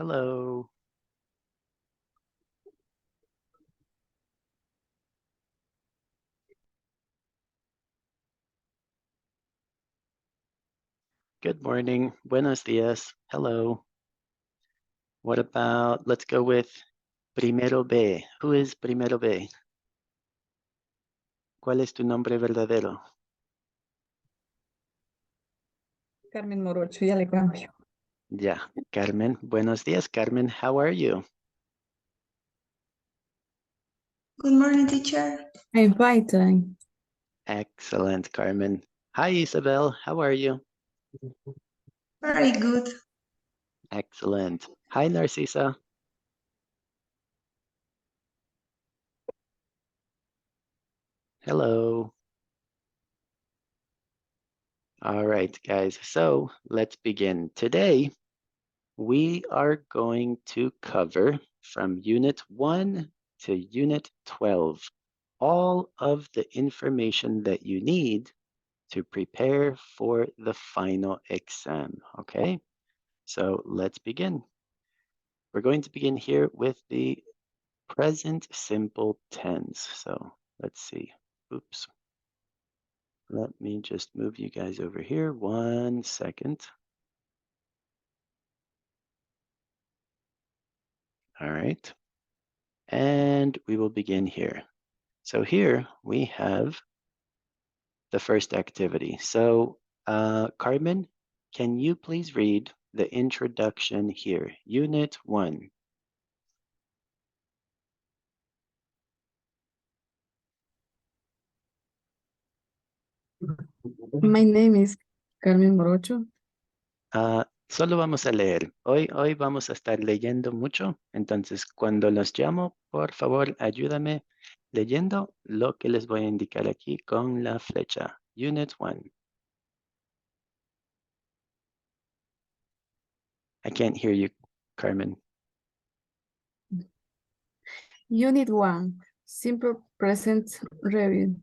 Hello. Good morning. Buenos dias. Hello. What about, let's go with primero B. Who is primero B? ¿Cuál es tu nombre verdadero? Carmen Morocho, ya le cambio. Ya, Carmen. Buenos días, Carmen. How are you? Good morning, teacher. I'm fine. Excellent, Carmen. Hi, Isabel. How are you? Very good. Excellent. Hi, Narcisa. Hello. All right, guys. So let's begin. Today, we are going to cover from Unit 1 to Unit 12 all of the information that you need to prepare for the final exam, okay? So let's begin. We're going to begin here with the present simple tense. So let's see. Oops. Let me just move you guys over here 1 second. All right. And we will begin here. So here we have the first activity. So Carmen, can you please read the introduction here, Unit 1? My name is Carmen Morocho. Solo vamos a leer. Hoy vamos a estar leyendo mucho. Entonces, cuando los llamo, por favor, ayúdame leyendo lo que les voy a indicar aquí con la flecha. Unit 1. I can't hear you, Carmen. Unit 1, Simple Present Review.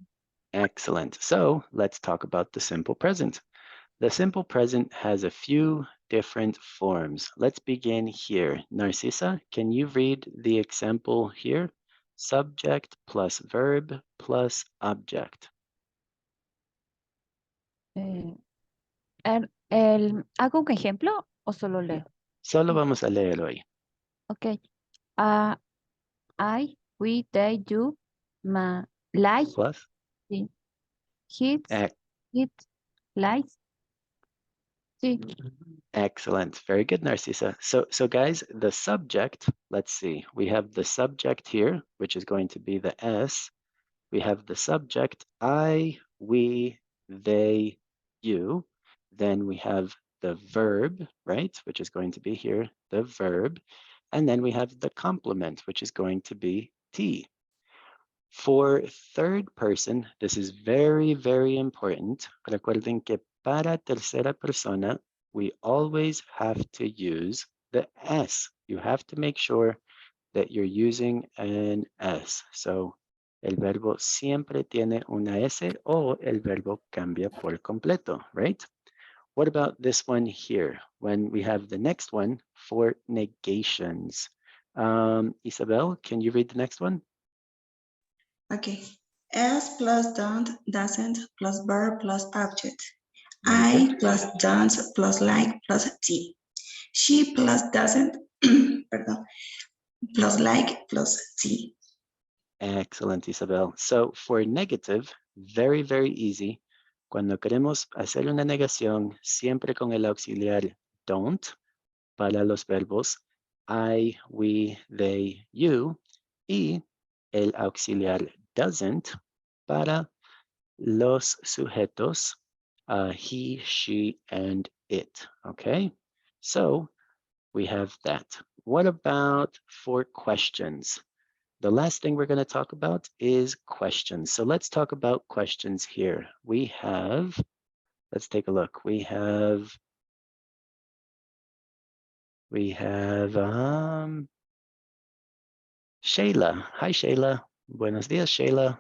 Excellent. So let's talk about the simple present. The simple present has a few different forms. Let's begin here. Narcisa, can you read the example here? Subject plus verb plus object. ¿Hago un ejemplo o solo leo? Solo vamos a leer hoy. Ok. I, we, they, you, like, Plus? sí. His, Ec- it, likes, sí. Excellent. Very good, Narcisa. So guys, the subject, let's see. We have the subject here, which is going to be the S. We have the subject, I, we, they, you. Then we have the verb, right, which is going to be here, the verb. And then we have the complement, which is going to be T. For third person, this is very, very important. Recuerden que para tercera persona, we always have to use the S. You have to make sure that you're using an S. So, el verbo siempre tiene una S o el verbo cambia por completo, right? What about this one here? When we have the next one for negations. Isabel, can you read the next one? Okay. S plus don't, doesn't, plus verb, plus object. Very I good. plus don't, plus like, plus T. She plus doesn't, perdón, plus like, plus T. Excellent, Isabel. So for negative, very, very easy. Cuando queremos hacer una negación, siempre con el auxiliar don't para los verbos I, we, they, you, y el auxiliar doesn't para los sujetos he, she, and it. Okay, so we have that. What about for questions? The last thing we're going to talk about is questions. So let's talk about questions here. We have, let's take a look. We have Shayla. Hi, Shayla. Buenos dias, Shayla.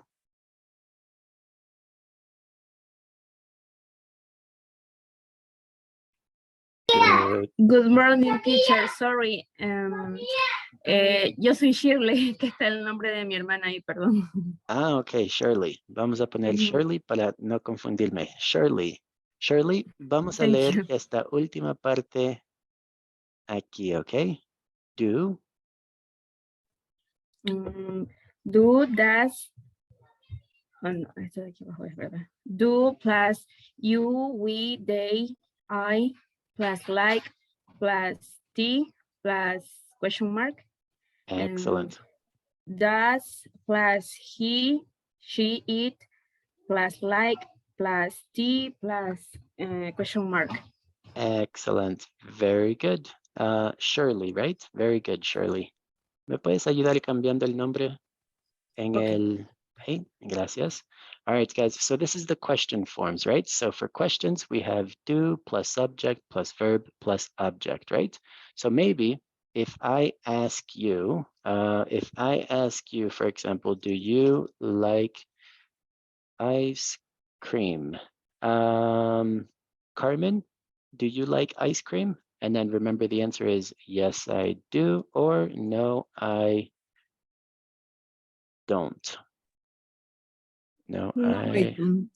Good morning, teacher. Sorry. Yo soy Shirley, que está el nombre de mi hermana ahí, perdón. Ah, ok, Shirley. Vamos a poner Ujú. Shirley para no confundirme. Shirley. Shirley, vamos a Thank leer you. esta última parte aquí, ¿ok? Do. Do, does. Oh, no, esto de aquí abajo es verdad. Do plus you, we, they, I, plus like, plus T, plus question mark. Excellent. Does plus he, she, it, plus like, plus T, plus question mark. Excellent. Very good. Shirley, right? Very good, Shirley. ¿Me puedes ayudar cambiando el nombre en Okay. el... Hey, gracias. All right, guys. So this is the question forms, right? So for questions, we have do plus subject plus verb plus object, right? So maybe if I ask you, for example, do you like ice cream? Carmen, do you like ice cream? And then remember the answer is yes, I do, or no, I don't. No, No, I don't.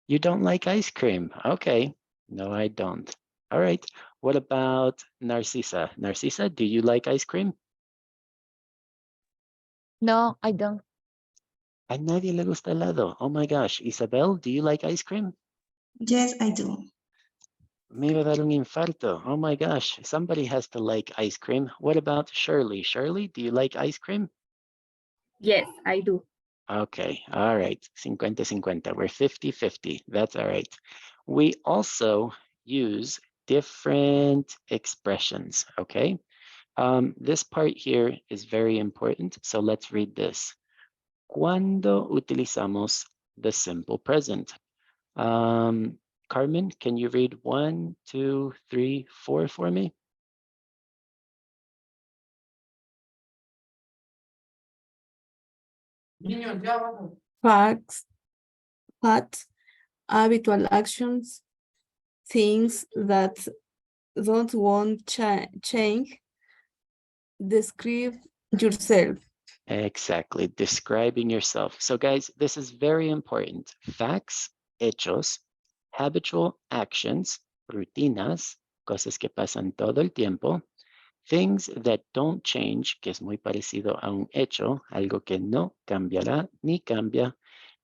You don't like ice cream. Okay. No, I don't. All right. What about Narcisa? Narcisa, do you like ice cream? No, I don't. A nadie le gusta helado. Oh my gosh. Isabel, do you like ice cream? Yes, I do. Me va a dar un infarto. Oh my gosh. Somebody has to like ice cream. What about Shirley? Shirley, do you like ice cream? Yes, I do. Okay, all right, 50-50. We're 50-50. That's all right. We also use different expressions, okay? This part here is very important, so let's read this. Cuando utilizamos the simple present? Carmen, can you read 1, 2, 3, 4 for me? Facts, habitual actions, things that won't change. Describe yourself. Exactly, describing yourself. So guys, this is very important. Facts, hechos, habitual actions, rutinas, cosas que pasan todo el tiempo, things that don't change, que es muy parecido a un hecho, algo que no cambiará ni cambia,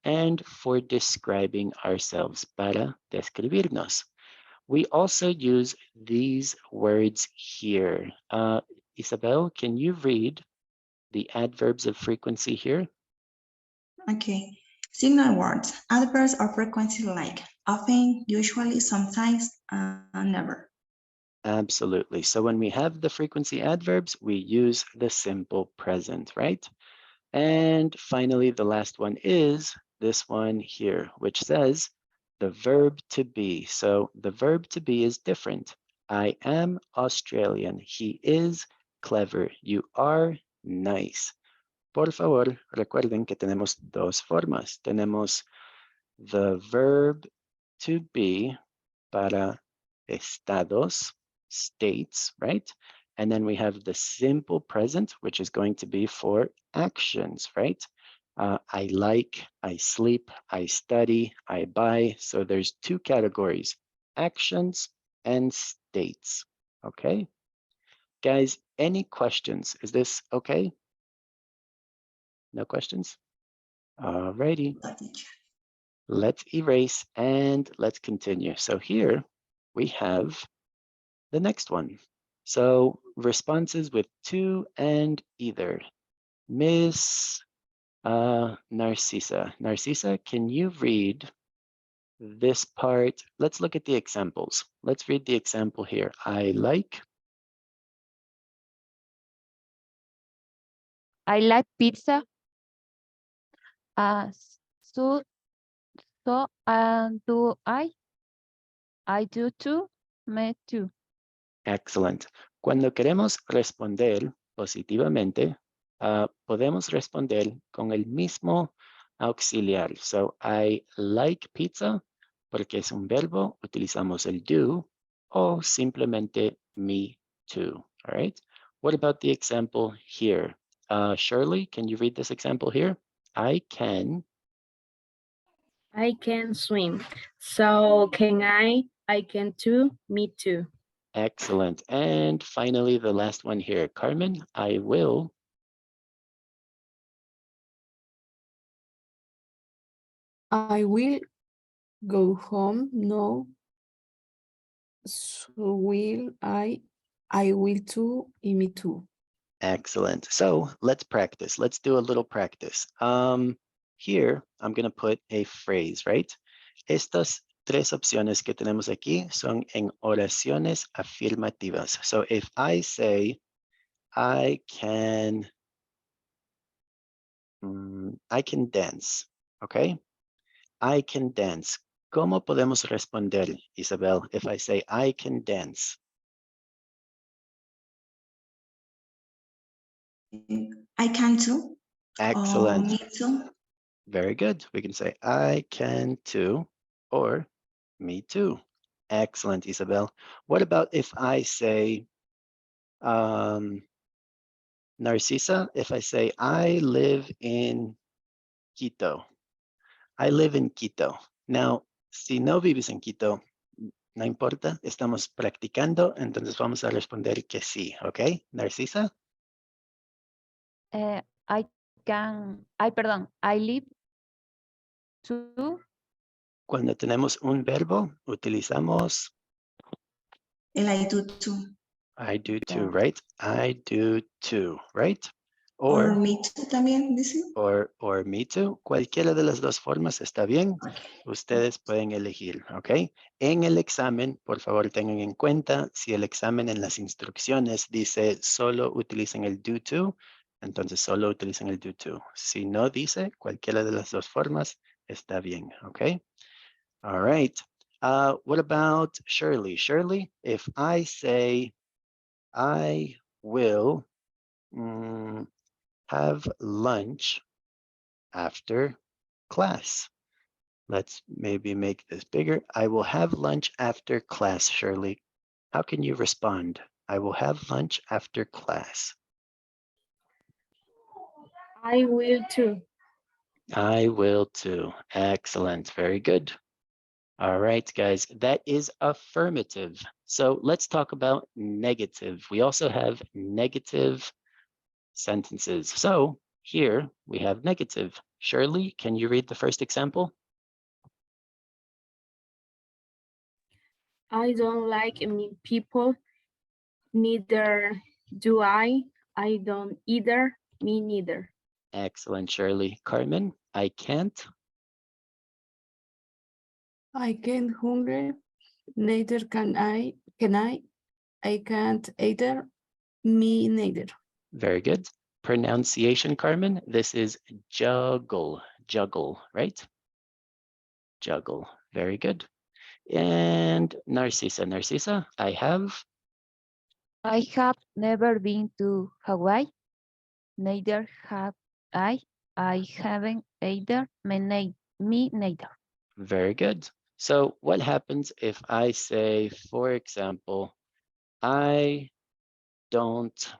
and for describing ourselves, para describirnos. We also use these words here. Isabel, can you read the adverbs of frequency here? Okay. Signal words. Adverbs of frequency like often, usually, sometimes, never. Absolutely. So when we have the frequency adverbs, we use the simple present, right? And finally, the last one is this one here, which says the verb to be. So the verb to be is different. I am Australian. He is clever. You are nice. Por favor, recuerden que tenemos dos formas. Tenemos the verb to be para estados, states, right? And then we have the simple present, which is going to be for actions, right? I like, I sleep, I study, I buy. So there's two categories, actions and states, okay? Guys, any questions? Is this okay? No questions? Alrighty. The teacher. Let's erase and let's continue. So here we have the next one. So responses with to and either. Miss Narcisa. Narcisa, can you read this part? Let's look at the examples. Let's read the example here. I like. I like pizza. So do I. I do too. Me too. Excellent. Cuando queremos responder positivamente, podemos responder con el mismo auxiliar. So, I like pizza, porque es un verbo, utilizamos el do. o simplemente me too. All right. What about the example here? Shirley, can you read this example here? I can. I can swim. So can I? I can too. Me too. Excellent. And finally, the last one here. Carmen, I will. I will go home. No. So will I. I will too. Y me too. Excellent. So let's practice. Let's do a little practice. Here, I'm going to put a phrase, right? Estas tres opciones que tenemos aquí son en oraciones afirmativas. So if I say, I can dance, okay? I can dance. ¿Cómo podemos responder, Isabel, if I say I can dance? I can too. Excellent. Me too. Very good. We can say I can too, or me too. Excellent, Isabel. What about if I say, Narcisa, if I say I live in Quito? I live in Quito. Now, si no vives en Quito, no importa, estamos practicando, entonces vamos a responder que sí, ¿ok? Narcisa, I live to, cuando tenemos un verbo, utilizamos El I do too. I do too, Yeah. right? I do too, right? Or me too también, dice. Or me too. Cualquiera de las dos formas está bien. Ok. Ustedes pueden elegir, ¿ok? En el examen, por favor, tengan en cuenta, si el examen en las instrucciones dice solo utilicen el do to, entonces solo utilicen el do to. Si no dice cualquiera de las dos formas, está bien, ¿ok? All right. What about Shirley? Shirley, if I say I will have lunch after class. Let's maybe make this bigger. I will have lunch after class, Shirley. How can you respond? I will have lunch after class. I will too. I will too. Excellent. Very good. All right, guys, that is affirmative. So let's talk about negative. We also have negative sentences. So here we have negative. Shirley, can you read the first example? I don't like mean people. Neither do I. I don't either. Me neither. Excellent, Shirley. Carmen, I can't. I can't hungry. Neither can I. Can I? I can't either. Me neither. Very good. Pronunciation, Carmen. This is juggle, right? Juggle. Very good. And Narcisa, I have. I have never been to Hawaii. Neither have I. I haven't either. Me neither. Very good. So what happens if I say, for example, I don't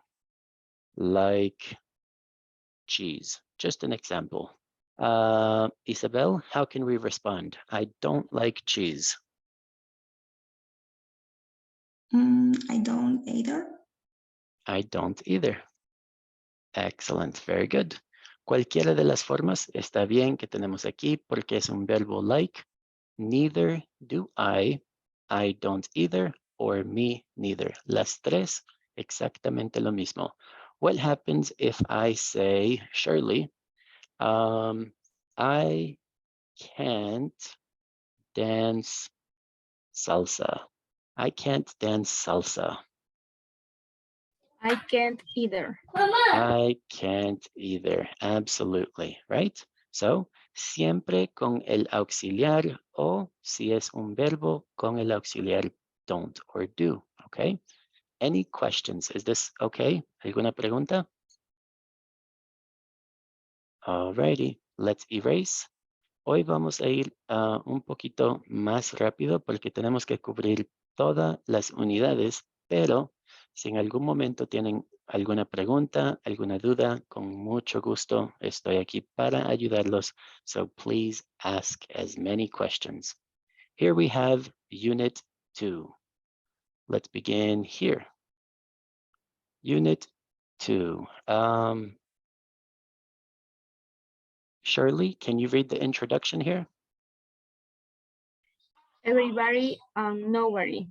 like cheese? Just an example. Isabel, how can we respond? I don't like cheese. I don't either. I don't either. Excellent, very good. Cualquiera de las formas está bien que tenemos aquí porque es un verbo like. Neither do I don't either, or me neither. Las tres, exactamente lo mismo. What happens if I say, Shirley, I can't dance salsa. I can't dance salsa. I can't either. I can't either. Absolutely, right? So, siempre con el auxiliar o si es un verbo con el auxiliar don't or do, okay? Any questions? Is this okay? ¿Alguna pregunta? Alrighty, let's erase. Hoy vamos a ir un poquito más rápido porque tenemos que cubrir todas las unidades, pero si en algún momento tienen alguna pregunta, alguna duda, con mucho gusto estoy aquí para ayudarlos. So please ask as many questions. Here we have Unit 2. Let's begin here. Unit 2. Shirley, can you read the introduction here? Everybody and nobody.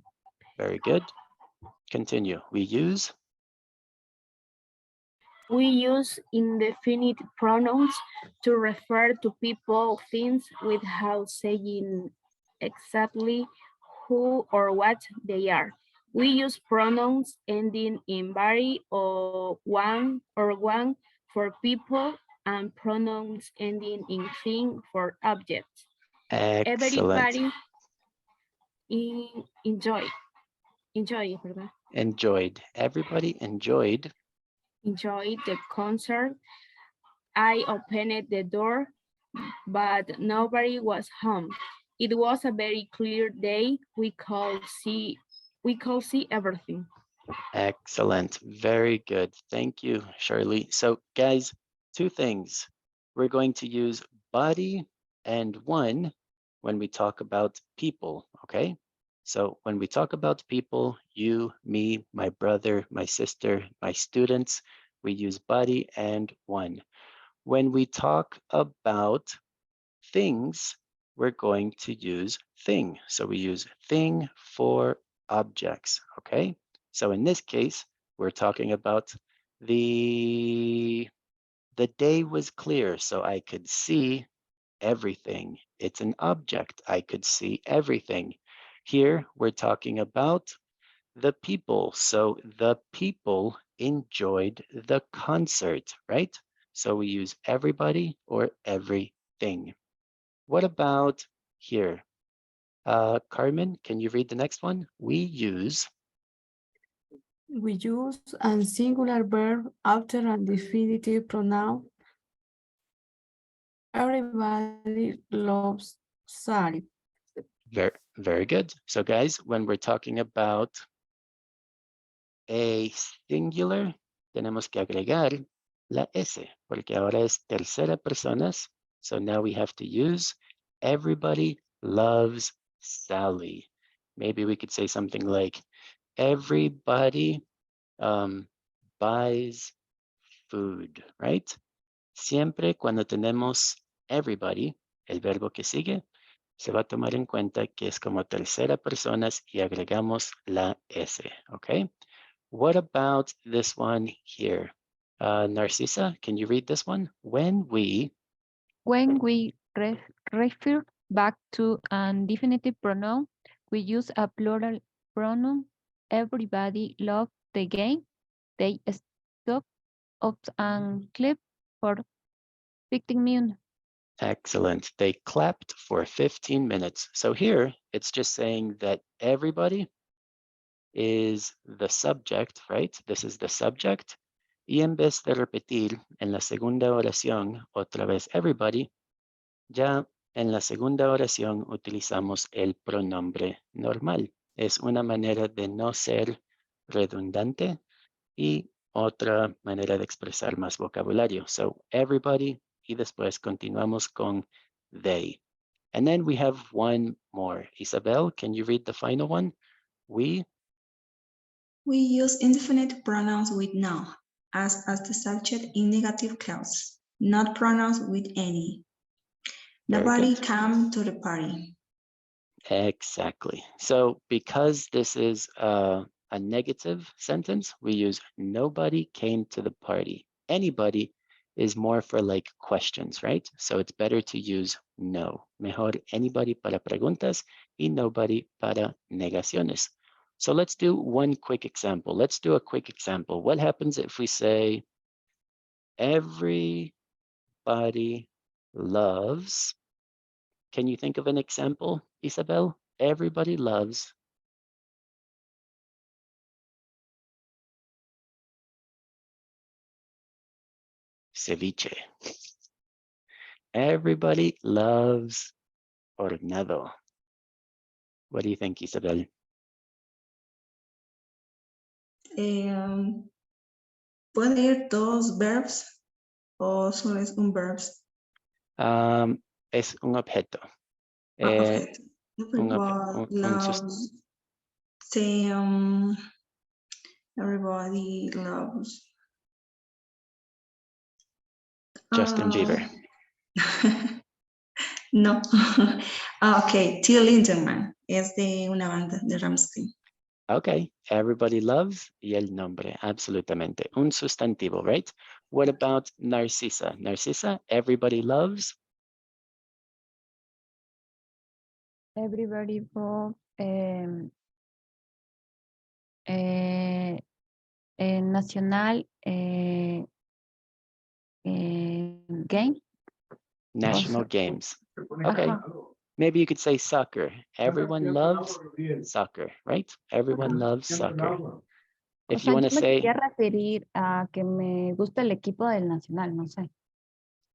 Very good. Continue. We use indefinite pronouns to refer to people, things without saying exactly who or what they are. We use pronouns ending in "body" or one for people and pronouns ending in "thing" for objects. excellent. Everybody enjoy, ¿verdad? Enjoyed. Everybody enjoyed. Enjoyed the concert. I opened the door, but nobody was home. It was a very clear day. We could see everything. Excellent. Very good. Thank you, Shirley. So guys, two things. We're going to use body and one when we talk about people, okay? So when we talk about people, you, me, my brother, my sister, my students, we use body and one. When we talk about things, we're going to use thing. So we use thing for objects, okay? So in this case, we're talking about the day was clear, so I could see everything. It's an object. I could see everything. Here, we're talking about the people. So the people enjoyed the concert, right? So we use everybody or everything. What about here? Carmen, can you read the next one? We use a singular verb after an definitive pronoun. Everybody loves Sally. very good. So guys, when we're talking about a singular, tenemos que agregar la S, porque ahora es tercera personas. So now we have to use everybody loves Sally. Maybe we could say something like everybody buys food, right? Siempre cuando tenemos everybody, el verbo que sigue, se va a tomar en cuenta que es como tercera personas y agregamos la S, okay? What about this one here? Narcisa, can you read this one? When we refer back to an definitive pronoun, we use a plural pronoun. Everybody loved the game. They stopped up and clapped for 15 minutes. Excellent. They clapped for 15 minutes. So here, it's just saying that everybody is the subject, right? This is the subject. Y en vez de repetir en la segunda oración otra vez everybody, ya en la segunda oración utilizamos el pronombre normal. Es una manera de no ser redundante y otra manera de expresar más vocabulario. So everybody y después continuamos con they. And then we have one more. Isabel, can you read the final one? We use indefinite pronouns with no as the subject in negative clause, not pronouns with any. Very Nobody good. came to the party. Exactly. So because this is a negative sentence, we use nobody came to the party. Anybody is more for like questions, right? So it's better to use no. Mejor anybody para preguntas y nobody para negaciones. So let's do one quick example. Let's do a quick example. What happens if we say everybody loves? Can you think of an example, Isabel? Everybody loves ceviche. Everybody loves hornado. What do you think, Isabel? ¿Puede ir dos verbs o solo es un verbs? Es un objeto. Objeto. un Loves. Say, everybody loves. Justin Bieber. No. Ok, Till Lindemann es de una banda de Rammstein. Okay, everybody loves y el nombre, absolutamente. Un sustantivo, right? What about Narcisa? Narcisa, everybody loves. Everybody for nacional game. National Also- games. Okay, maybe you could say soccer. Everyone loves soccer, right? Everyone loves soccer. O If sea, you want yo to me say, quería referir a que me gusta el equipo del Nacional, no sé.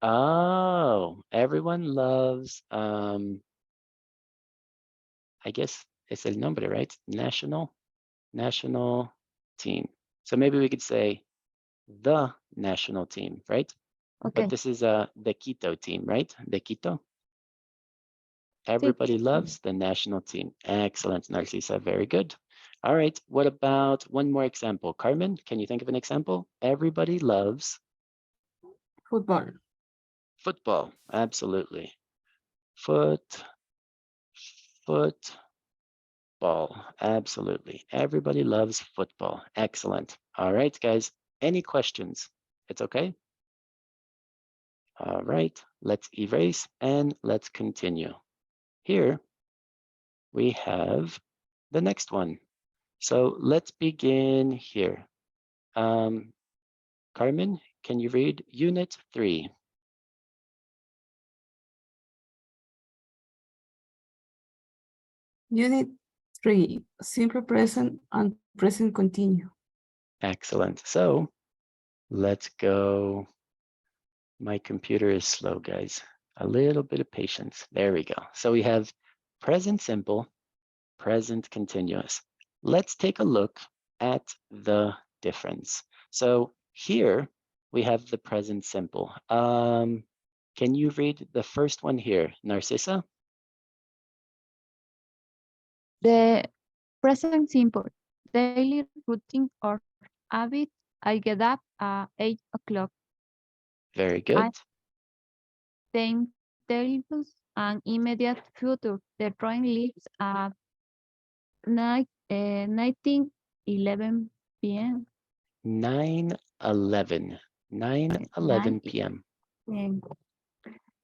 oh, everyone loves, I guess it's el nombre, right? National team. So maybe we could say the national team, right? Ok, But this is the Quito team, right? The Quito. Everybody loves the national team. Excellent, Narcisa. Very good. All right. What about one more example? Carmen, can you think of an example? Everybody loves Football. football. Absolutely. Football. Absolutely. Everybody loves football. Excellent. All right, guys. Any questions? It's okay. All right. Let's erase and let's continue. Here we have the next one. So let's begin here. Carmen, can you read Unit 3? Unit 3, simple present and present continue. Excellent. So let's go. My computer is slow, guys. A little bit of patience. There we go. So we have present simple, present continuous. Let's take a look at the difference. So here we have the present simple. Can you read the first one here, Narcisa? The present simple, daily routine or habit, I get up at 8 o'clock. Very good. Time tables and immediate future. The train leaves at 19:11 p.m. 9:11. 9:11 p.m.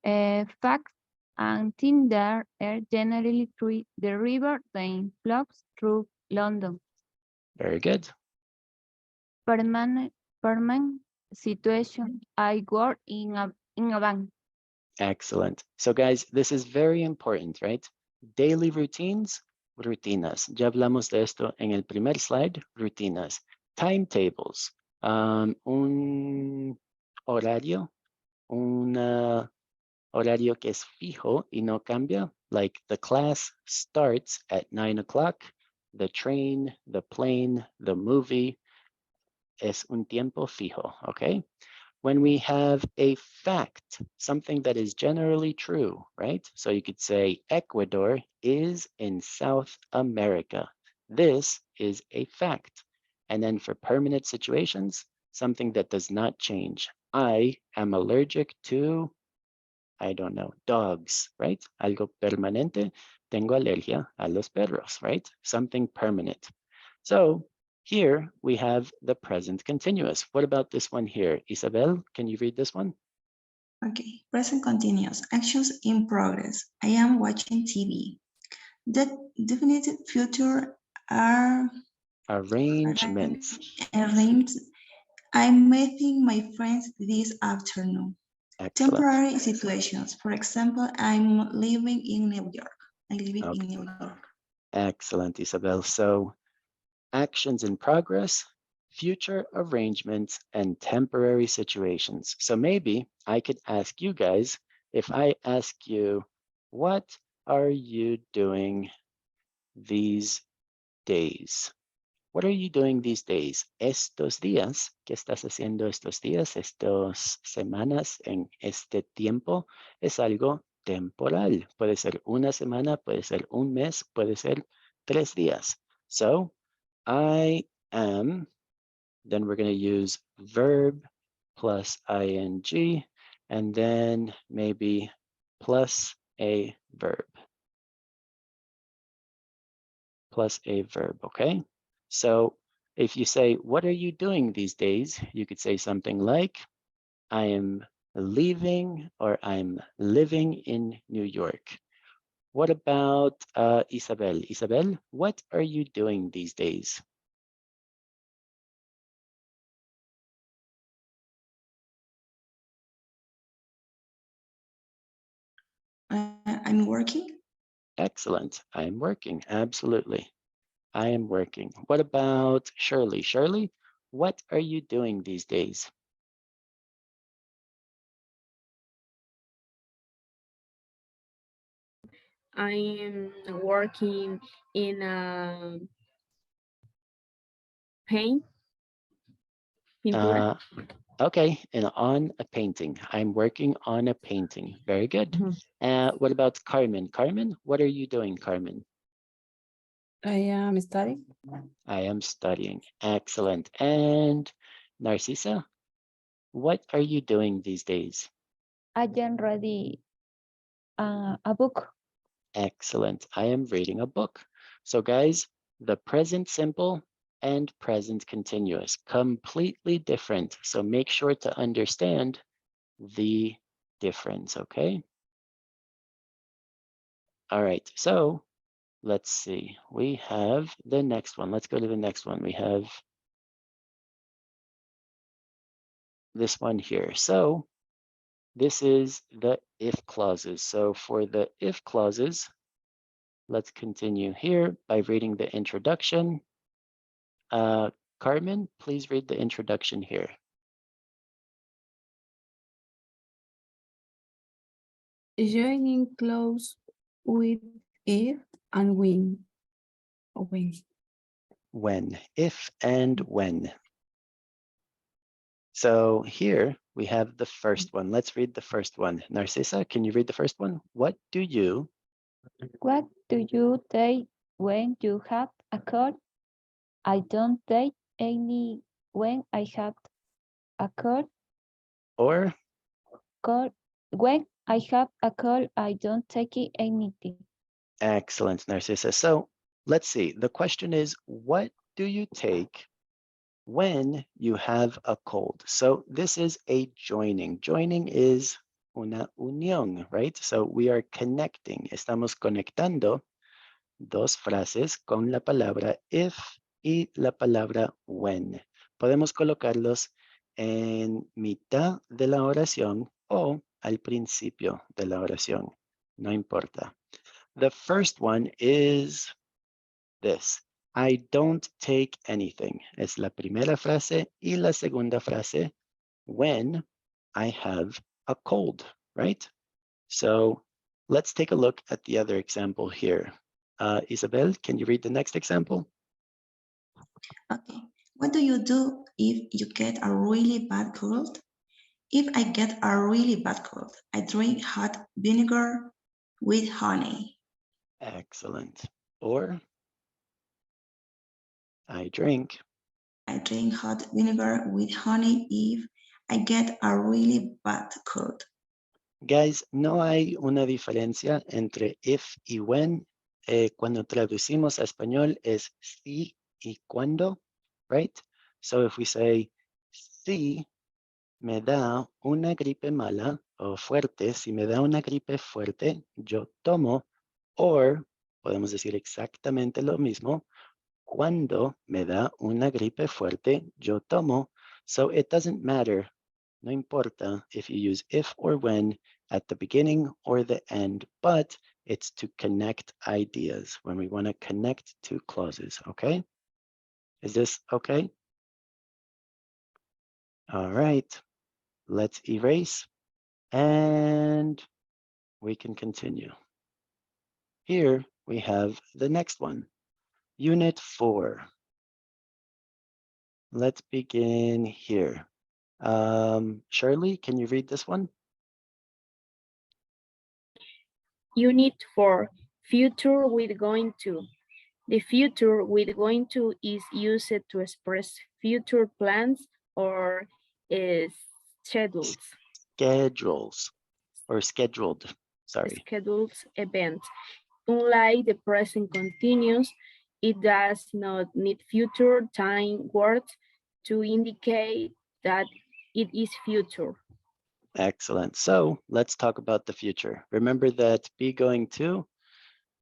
And, facts and things that are generally through the river then flows through London. Very good. Permanent situation. I work in a bank. Excellent. So guys, this is very important, right? Daily routines, rutinas. Ya hablamos de esto en el primer slide, rutinas. Timetables, un horario, un horario que es fijo y no cambia. Like the class starts at 9 o'clock, the train, the plane, the movie, es un tiempo fijo, okay? When we have a fact, something that is generally true, right? So you could say Ecuador is in South America. This is a fact. And then for permanent situations, something that does not change. I am allergic to, I don't know, dogs, right? Algo permanente. Tengo alergia a los perros, right? Something permanent. So here we have the present continuous. What about this one here? Isabel, can you read this one? Okay, present continuous. Actions in progress. I am watching TV. The definite future are Arrangements. arranged. I'm meeting my friends this afternoon. Excellent. Temporary situations. For example, I'm living in New York. I live in Okay. New York. Excellent, Isabel. So actions in progress, future arrangements, and temporary situations. So maybe I could ask you guys if I ask you, what are you doing these days? What are you doing these days? Estos días, ¿qué estás haciendo estos días? Estas semanas, en este tiempo, es algo temporal. Puede ser una semana, puede ser un mes, puede ser 3 días. So, I am, then we're going to use verb plus ing, and then maybe plus a verb. Plus a verb, okay? So if you say, what are you doing these days? You could say something like, I am leaving or I'm living in New York. What about Isabel? Isabel, what are you doing these days? I'm working. Excellent. I am working. Absolutely. I am working. What about Shirley? Shirley, what are you doing these days? I am working in a pintura. Okay, and on a painting. I'm working on a painting. Very good. What about Carmen? Carmen, what are you doing, Carmen? I am studying. I am studying. Excellent. And Narcisa, what are you doing these days? I am ready a book. Excellent. I am reading a book. So guys, the present simple and present continuous, completely different. So make sure to understand the difference, okay? All right, so let's see. We have the next one. Let's go to the next one. We have this one here. So this is the if clauses. So for the if clauses, let's continue here by reading the introduction. Carmen, please read the introduction here. Joining clause with if and when. Or when. When, if and when. So here we have the first one. Let's read the first one. Narcisa, can you read the first one? What do you take when you have a cold? I don't take any when I have a cold. or When I have a cold, I don't take anything. excellent, Narcisa. So let's see. The question is, what do you take when you have a cold? So this is a joining. Joining is una unión, right? So we are connecting. Estamos conectando dos frases con la palabra if y la palabra when. Podemos colocarlos en mitad de la oración o al principio de la oración. No importa. The first one is this. I don't take anything. Es la primera frase y la segunda frase when I have a cold, right? So let's take a look at the other example here. Isabel, can you read the next example? Okay. What do you do if you get a really bad cold? If I get a really bad cold, I drink hot vinegar with honey. Excellent. Or I drink. I drink hot vinegar with honey if I get a really bad cold. Guys, no hay una diferencia entre if y when. Cuando traducimos a español es si y cuando, right? So if we say, si me da una gripe mala o fuerte, si me da una gripe fuerte, yo tomo, or podemos decir exactamente lo mismo, cuando me da una gripe fuerte, yo tomo. So it doesn't matter, no importa if you use if or when at the beginning or the end, but it's to connect ideas when we want to connect two clauses, okay? Is this okay? All right, let's erase. And we can continue. Here we have the next one, Unit 4. Let's begin here. Shirley, can you read this one? Unit 4, future with going to. The future with going to is used to express future plans or schedules. Schedules or scheduled, sorry. Scheduled events. Unlike the present continuous, it does not need future time words to indicate that it is future. Excellent. So let's talk about the future. Remember that be going to,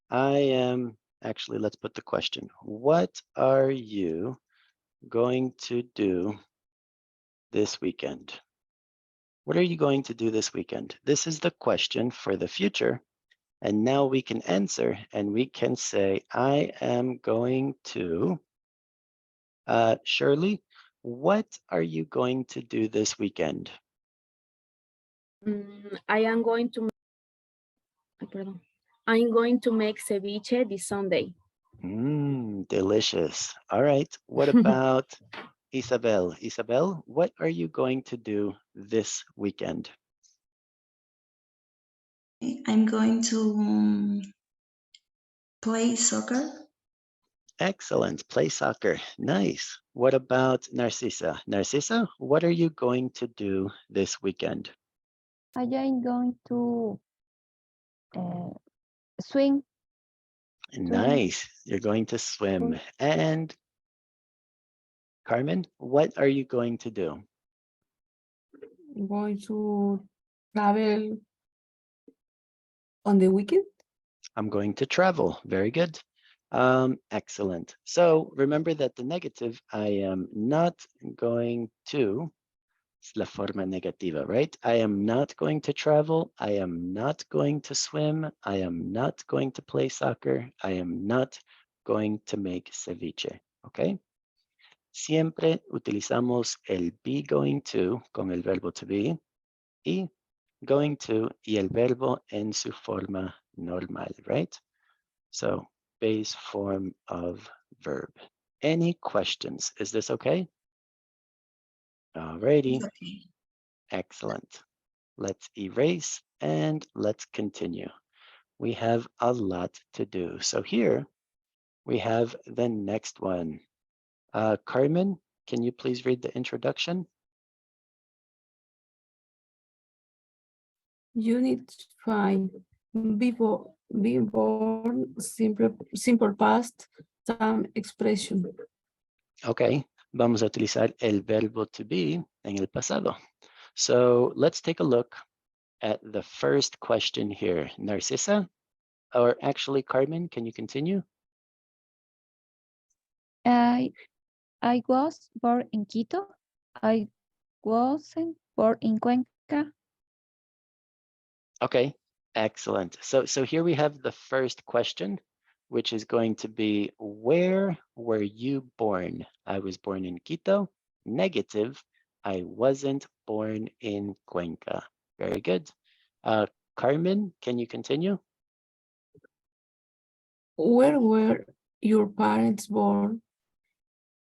I am, actually, let's put the question. What are you going to do this weekend? What are you going to do this weekend? This is the question for the future. And now we can answer and we can say, I am going to, Shirley, what are you going to do this weekend? I am going to, pardon. I'm going to make ceviche this Sunday. Delicious. All right. What about Isabel? Isabel, what are you going to do this weekend? I'm going to play soccer. Excellent. Play soccer. Nice. What about Narcisa? Narcisa, what are you going to do this weekend? I am going to swim. Nice. You're going to swim. And Carmen, what are you going to do? I'm going to travel on the weekend. I'm going to travel. Very good. Excellent. So remember that the negative, I am not going to, it's la forma negativa, right? I am not going to travel. I am not going to swim. I am not going to play soccer. I am not going to make ceviche, okay? Siempre utilizamos el be going to con el verbo to be y going to y el verbo en su forma normal, right? So base form of verb. Any questions? Is this okay? Alrighty, Okay. excellent. Let's erase and let's continue. We have a lot to do. So here we have the next one. Carmen, can you please read the introduction? Unit 5. Be born, simple past time expression. Okay, vamos a utilizar el verbo to be en el pasado. So let's take a look at the first question here. Narcisa, or actually Carmen, can you continue? I was born in Quito. I wasn't born in Cuenca. Okay, excellent. So here we have the first question, which is going to be, where were you born? I was born in Quito. Negative, I wasn't born in Cuenca. Very good. Carmen, can you continue? Where were your parents born?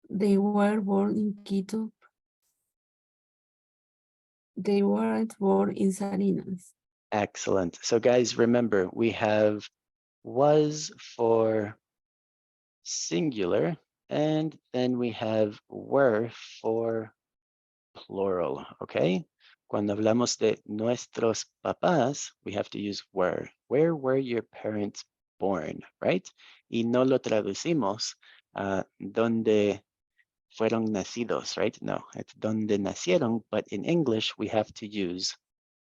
They were born in Quito. They weren't born in Salinas. Excellent. So guys, remember, we have was for singular, and then we have were for plural, okay? Cuando hablamos de nuestros papás, we have to use were. Where were your parents born, right? Y no lo traducimos donde fueron nacidos, right? No, it's donde nacieron, but in English, we have to use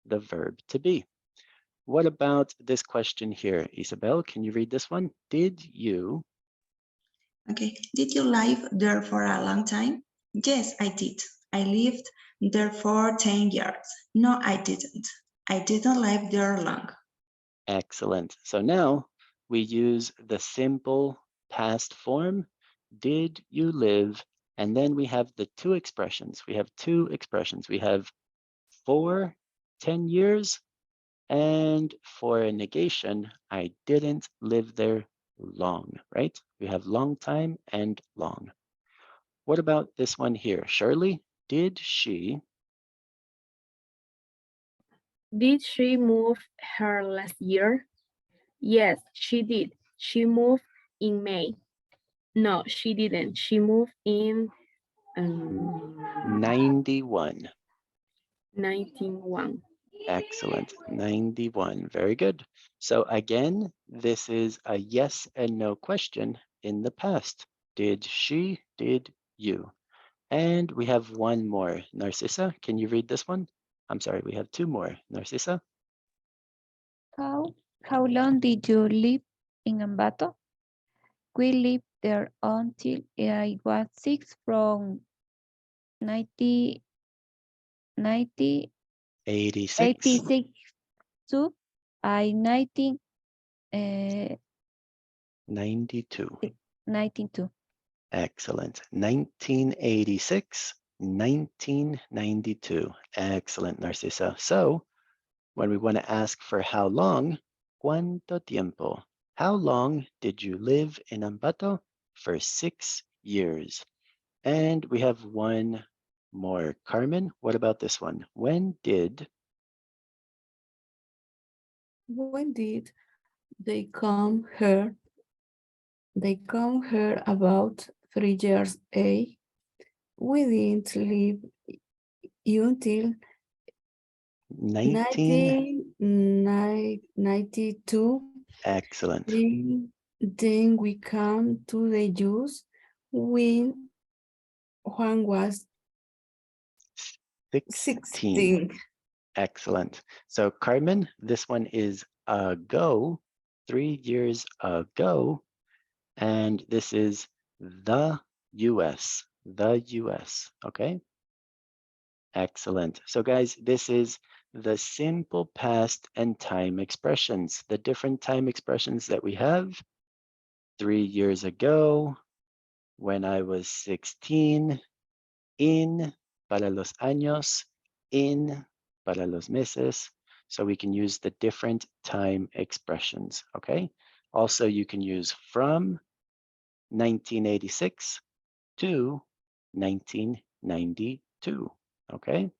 the verb to be. What about this question here? Isabel, can you read this one? Did you? Okay. Did you live there for a long time? Yes, I did. I lived there for 10 years. No, I didn't. I didn't live there long. Excellent. So now we use the simple past form. Did you live? And then we have the two expressions. We have two expressions. We have for 10 years And for a negation, I didn't live there long, right? We have long time and long. What about this one here? Shirley, did she? Did she move her last year? Yes, she did. She moved in May. No, she didn't. She moved in 91. 1901. Excellent. 91. Very good. So again, this is a yes and no question in the past. Did she? Did you? And we have one more. Narcissa, can you read this one? I'm sorry, we have two more. Narcissa? How long did you live in Ambato? We lived there until I was 6 from 1986 86. to I 92. 1992. Excellent. 1986, 1992. Excellent, Narcissa. So when we want to ask for how long, ¿cuánto tiempo? How long did you live in Ambato? For 6 years. And we have one more. Carmen, what about this one? When did they come here? They come here about 3 years ago. We didn't live until 1992. Excellent. Then we come to the use when Juan was 16. Excellent. So Carmen, this one is ago, 3 years ago, and this is the US, okay? Excellent. So guys, this is the simple past and time expressions, the different time expressions that we have. 3 years ago, when I was 16, in, para los años, in, para los meses. So we can use the different time expressions, okay? Also, you can use from 1986 to 1992, okay?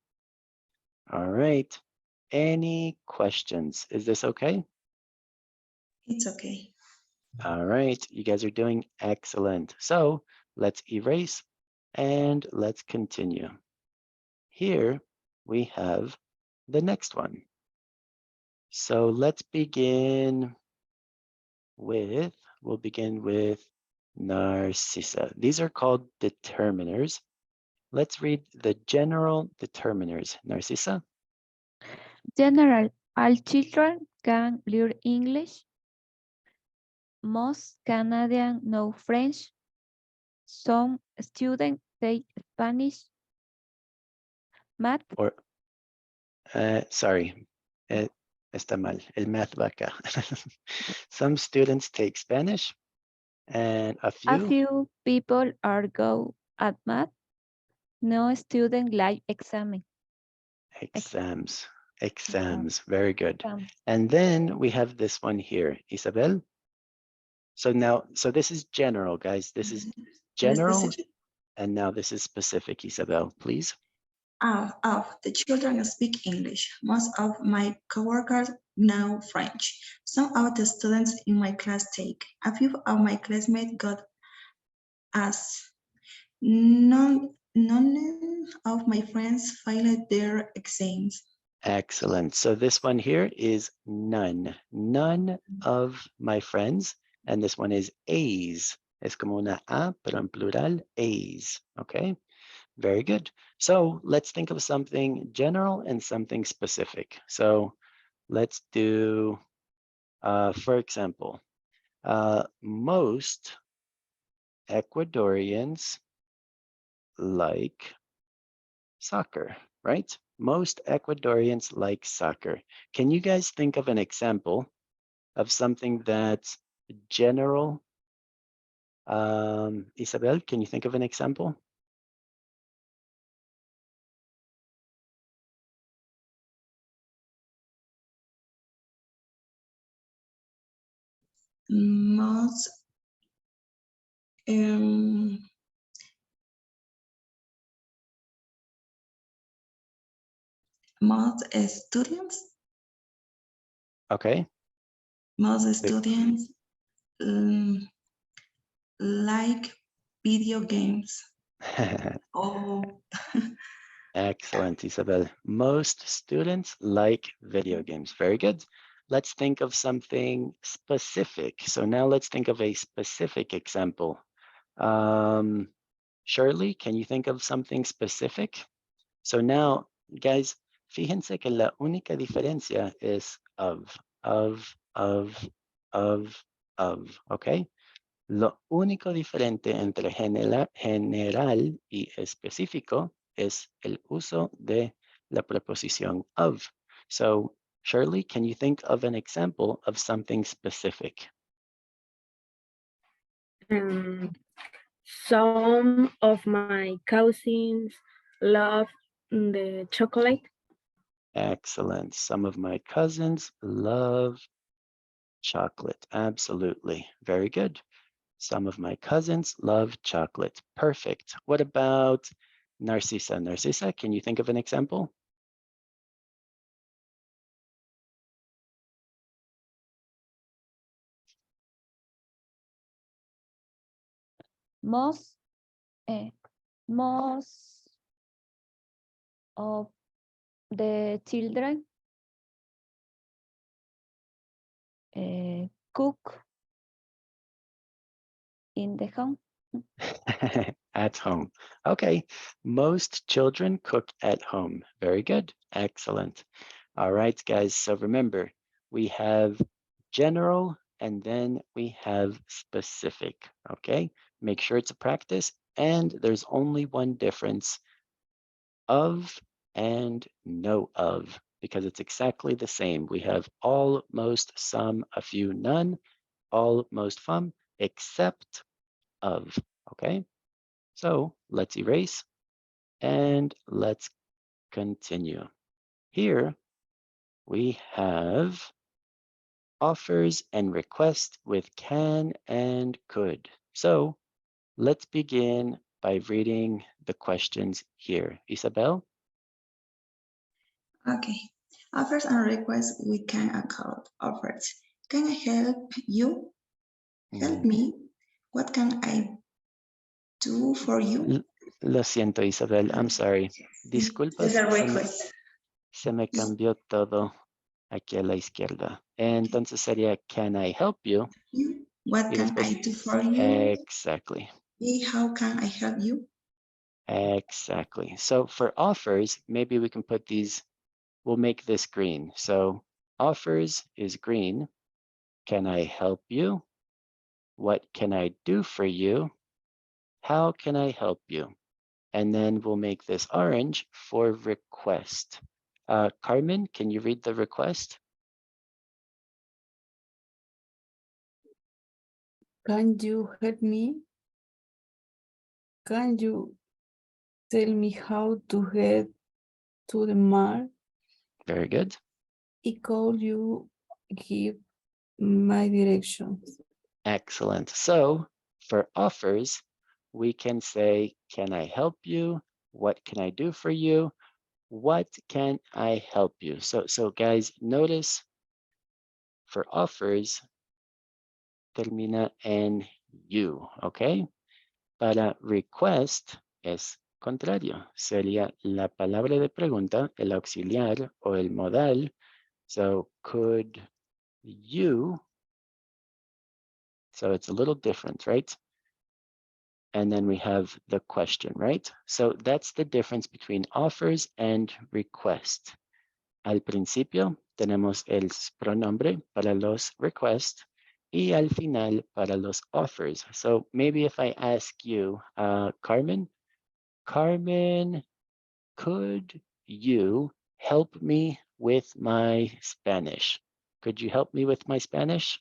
All right. Any questions? Is this okay? It's okay. All right, you guys are doing excellent. So let's erase and let's continue. Here we have the next one. So let's begin with, we'll begin with Narcissa. These are called determiners. Let's read the general determiners. Narcissa? General, all children can learn English. Most Canadians know French. Some students take Spanish. Math, Or, sorry, está mal. El math va acá. Some students take Spanish and a a few few people are good at math. No student like exams. exam. Very good. exam. And then we have this one here, Isabel. So now, so this is general, guys. This is And general, specific. and now this is specific, Isabel, please. The children speak English. Most of my coworkers know French. Some of the students in my class take. A few of my classmates got A's. None of my friends failed their exams. Excellent. So this one here is none. None of my friends. And this one is A's. Es como una A, pero en plural, A's. Okay, very good. So let's think of something general and something specific. So let's do, for example, most Ecuadorians like soccer, right? Most Ecuadorians like soccer. Can you guys think of an example of something that's general? Isabel, can you think of an example? most most students Okay. most The- students like video games. Oh, Excellent, Isabel. Most students like video games. Very good. Let's think of something specific. So now let's think of a specific example. Shirley, can you think of something specific? So now, guys, fíjense que la única diferencia es of, ¿ok? Lo único diferente entre general y específico es el uso de la preposición of. So, Shirley, can you think of an example of something specific? Some of my cousins love the chocolate. Excellent. Some of my cousins love chocolate. Absolutely. Very good. Some of my cousins love chocolate. Perfect. What about Narcisa? Narcisa, can you think of an example? Most most of the children cook in the home. At home. Okay. Most children cook at home. Very good. Excellent. All right, guys. So remember, we have general and then we have specific. Okay. Make sure it's a practice. And there's only one difference: of and no of, because it's exactly the same. We have all, most, some, a few, none, all, most, some, except of. Okay. So let's erase and let's continue. Here we have offers and requests with can and could. So let's begin by reading the questions here. Isabel? okay. Offers and requests we can account. Offers. Can I help you? Help Mm, me. What can I do for you? Lo siento, Isabel. I'm sorry. Disculpas, It's a request. se me cambió todo aquí a la izquierda. Entonces sería, can I help you? What Y can después, I do for you? exactly. How can I help you? Exactly. So for offers, maybe we can put these, we'll make this green. So offers is green. Can I help you? What can I do for you? How can I help you? And then we'll make this orange for request. Carmen, can you read the request? Can you help me? Can you tell me how to get to the mall? Very good. Could you give my directions? Excellent. So for offers, we can say, can I help you? What can I do for you? What can I help you? So guys, notice for offers, termina en you, ¿ok? Para request es contrario. Sería la palabra de pregunta, el auxiliar o el modal. So could you, so it's a little different, right? And then we have the question, right? So that's the difference between offers and request. Al principio tenemos el pronombre para los requests y al final para los offers. So maybe if I ask you, Carmen, could you help me with my Spanish? Could you help me with my Spanish?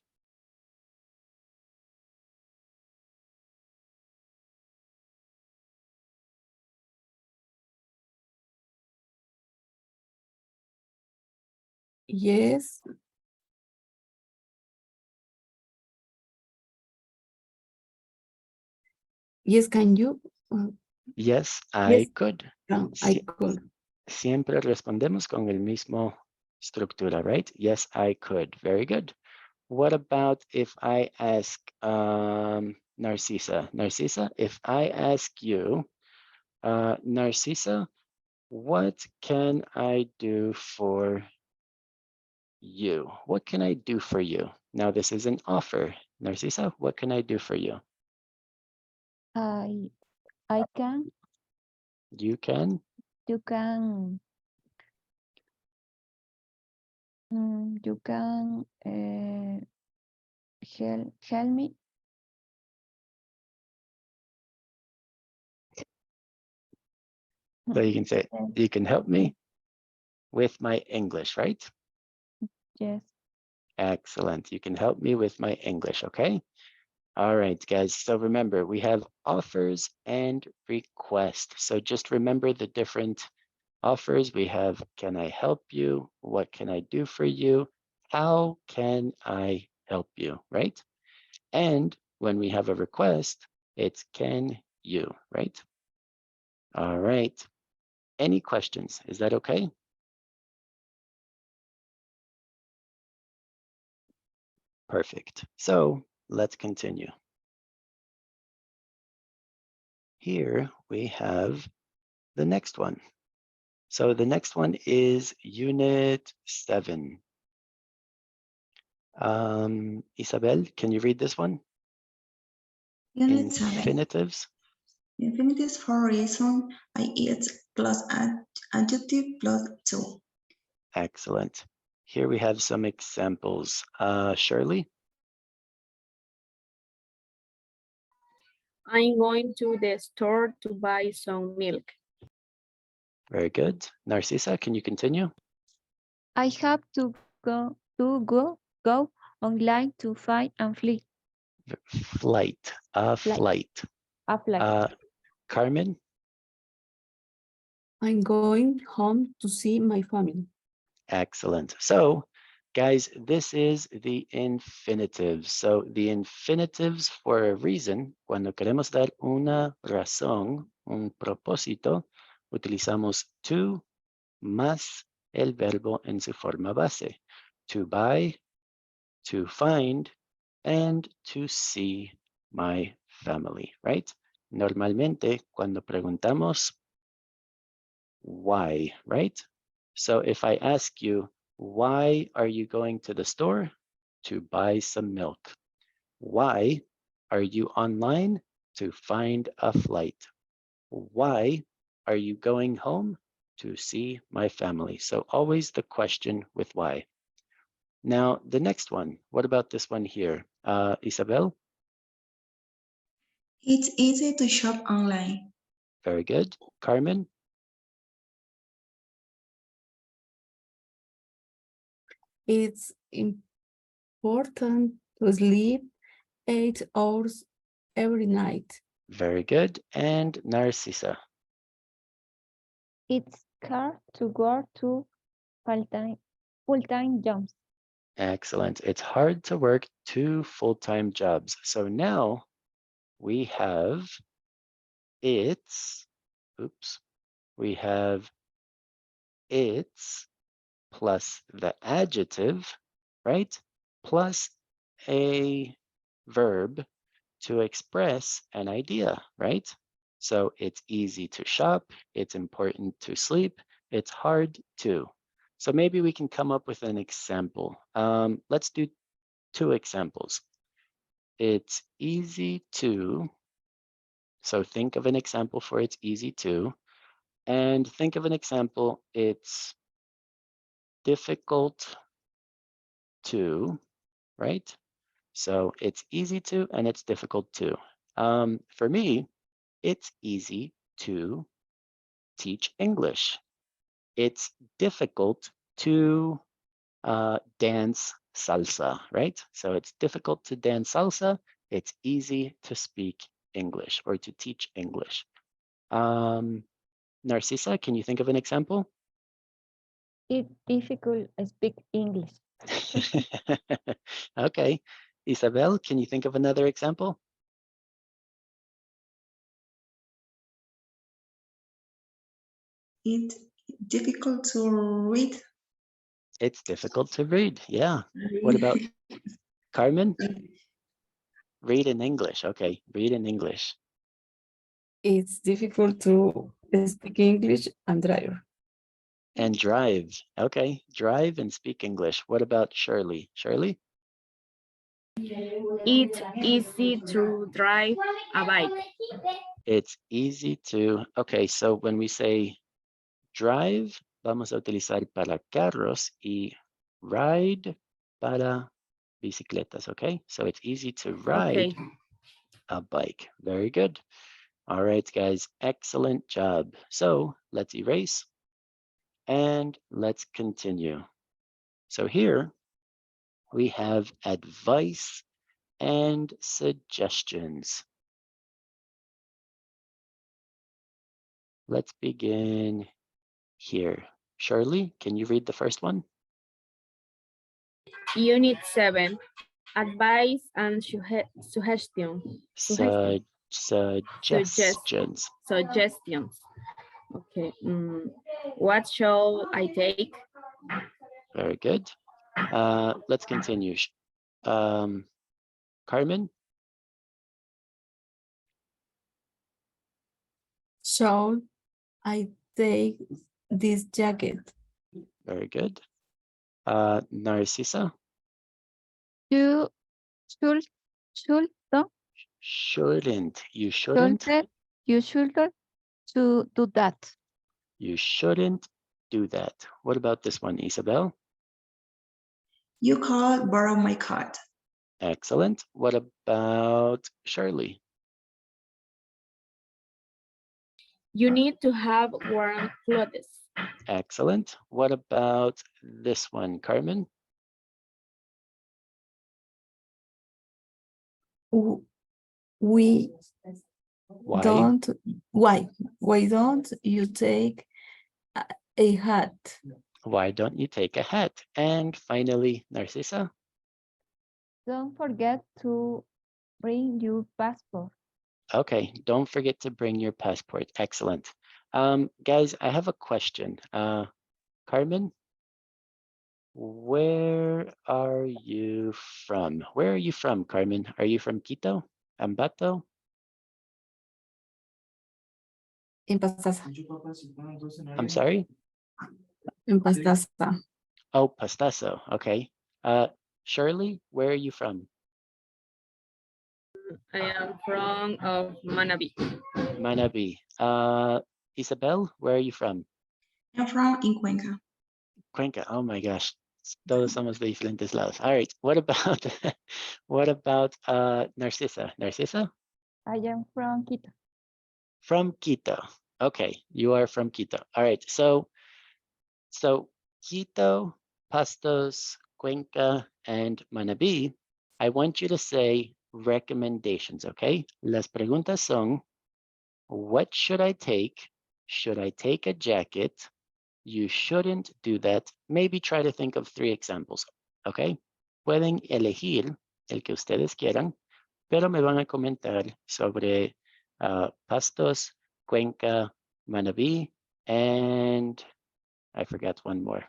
Yes, Yes, can you? Yes, I Yes. could. No, I Sie- could. Siempre respondemos con el mismo estructura, right? Yes, I could. Very good. What about if I ask Narcisa? Narcisa, if I ask you, Narcisa, what can I do for you? What can I do for you? Now, this is an offer. Narcisa, what can I do for you? I can, You can. you can, you can help me. So you can say, Yes, you can help me with my English, right? yes. Excellent. You can help me with my English, okay? All right, guys. So remember, we have offers and request. So just remember the different offers. We have, can I help you? What can I do for you? How can I help you, right? And when we have a request, it's can you, right? All right. Any questions? Is that okay? Perfect. So let's continue. Here we have the next one. So the next one is Unit 7. Isabel, can you read this one? Unit 7. Infinitives. Infinitives for reason, I eat plus adjective plus to. Excellent. Here we have some examples. Shirley, I'm going to the store to buy some milk. very good. Narcisa, can you continue? I have to go online to find and flee Flight, a flight. a flight. Carmen, I'm going home to see my family. excellent. So, guys, this is the infinitives. So, the infinitives for a reason, cuando queremos dar una razón, un propósito, utilizamos to más el verbo en su forma base. To buy, to find, and to see my family, right? Normalmente, cuando preguntamos why, right? So if I ask you, why are you going to the store? To buy some milk. Why are you online? To find a flight. Why are you going home? To see my family. So always the question with why. Now, the next one, what about this one here? Isabel, It's easy to shop online. very good. Carmen, It's important to sleep 8 hours every night. very good. And Narcisa, It's hard to work to full-time jobs. excellent. It's hard to work 2 full-time jobs. So now we have we have it's plus the adjective, right? Plus a verb to express an idea, right? So it's easy to shop, it's important to sleep, it's hard to. So maybe we can come up with an example. Let's do 2 examples. It's easy to, so think of an example for it's easy to, and think of an example, it's difficult to, right? So it's easy to and it's difficult to. For me, it's easy to teach English. It's difficult to dance salsa, right? So it's difficult to dance salsa. It's easy to speak English or to teach English. Narcisa, can you think of an example? It's difficult to speak English. Okay. Isabel, can you think of another example? It's difficult to read. It's difficult to read. Yeah. What about Carmen? Read in English. Okay, read in English. It's difficult to speak English and drive. And drive. Okay, drive and speak English. What about Shirley? Shirley? It's easy to drive a bike. It's easy to. Okay, so when we say drive, vamos a utilizar para carros y ride para bicicletas. Okay, so it's easy to ride Okay. a bike. Very good. All right, guys, excellent job. So let's erase and let's continue. So here we have advice and suggestions. Let's begin here. Shirley, can you read the first one? Unit 7. Advice and suggestion. Suggestions. Suggestions. Okay. What shall I take? Very good. Let's continue. Carmen, Shall I take this jacket? very good. Narcissa, You should, should, you shouldn't you should to do that. You shouldn't do that. What about this one, Isabel? You can't borrow my card. Excellent. What about Shirley? You need to have warm clothes. Excellent. What about this one, Carmen? We Why? don't. Why? Why don't you take a hat? Why don't you take a hat? And finally, Narcissa? Don't forget to bring your passport. Okay, don't forget to bring your passport. Excellent. Guys, I have a question. Carmen, where are you from? Where are you from, Carmen? Are you from Quito? Ambato? En Pastaza. I'm sorry? En Pastaza. Oh, Pastazo. Okay. Shirley, where are you from? I am from Manabi. Manabi. Isabel, where are you from? I'm from in Cuenca. Cuenca. Oh my gosh. Todos somos de diferentes lados. All right. What about what about Narcissa? Narcissa? I am from Quito. From Quito. Okay, you are from Quito. All right. So Quito, Pastos, Cuenca, and Manabi, I want you to say recommendations, okay? Las preguntas son, what should I take? Should I take a jacket? You shouldn't do that. Maybe try to think of 3 examples, okay? Pueden elegir el que ustedes quieran, pero me van a comentar sobre Pastos, Cuenca, Manabi, and I forgot one more.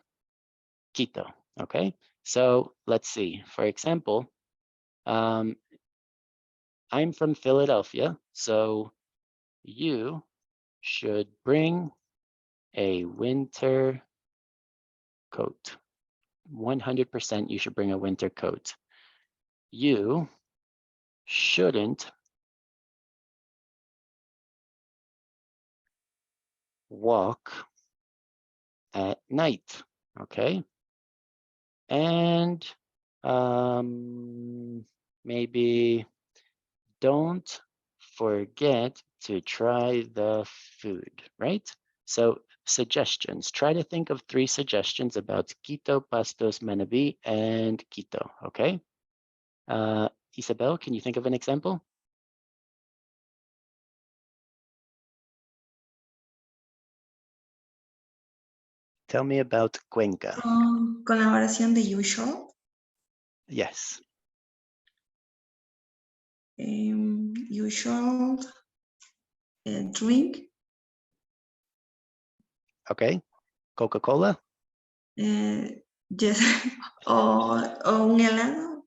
Quito, okay? So let's see. For example, I'm from Philadelphia, so you should bring a winter coat. 100% you should bring a winter coat. You shouldn't walk at night, okay? And maybe don't forget to try the food, right? So suggestions, try to think of 3 suggestions about Quito, Pastos, Manabi, and Quito, okay? Isabel, can you think of an example? Tell me about Cuenca. Con la oración de usual. Yes. You should drink Okay. Coca-Cola. Yes. O un helado.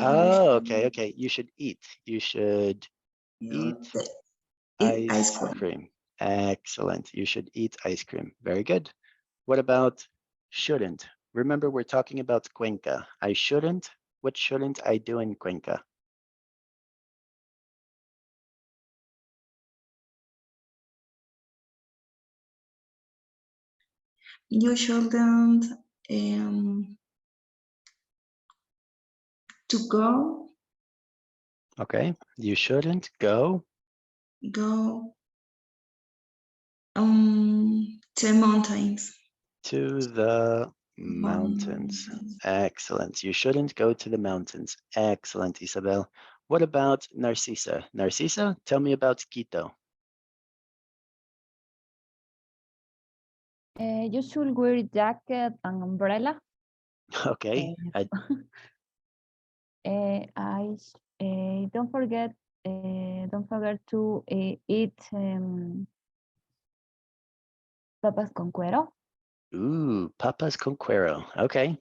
Oh, okay, okay. You should eat. You should eat Eat ice cream. Excellent. You should eat ice cream. Very good. What about shouldn't? Remember, we're talking about Cuenca. I shouldn't. What shouldn't I do in Cuenca? You shouldn't to go Okay. You shouldn't go to mountains. to the mountains. Excellent. You shouldn't go to the mountains. Excellent, Isabel. What about Narcisa? Narcisa, tell me about Quito. You should wear jacket and umbrella. Okay. Don't forget to eat papas con cuero. Ooh, papas con cuero. Okay.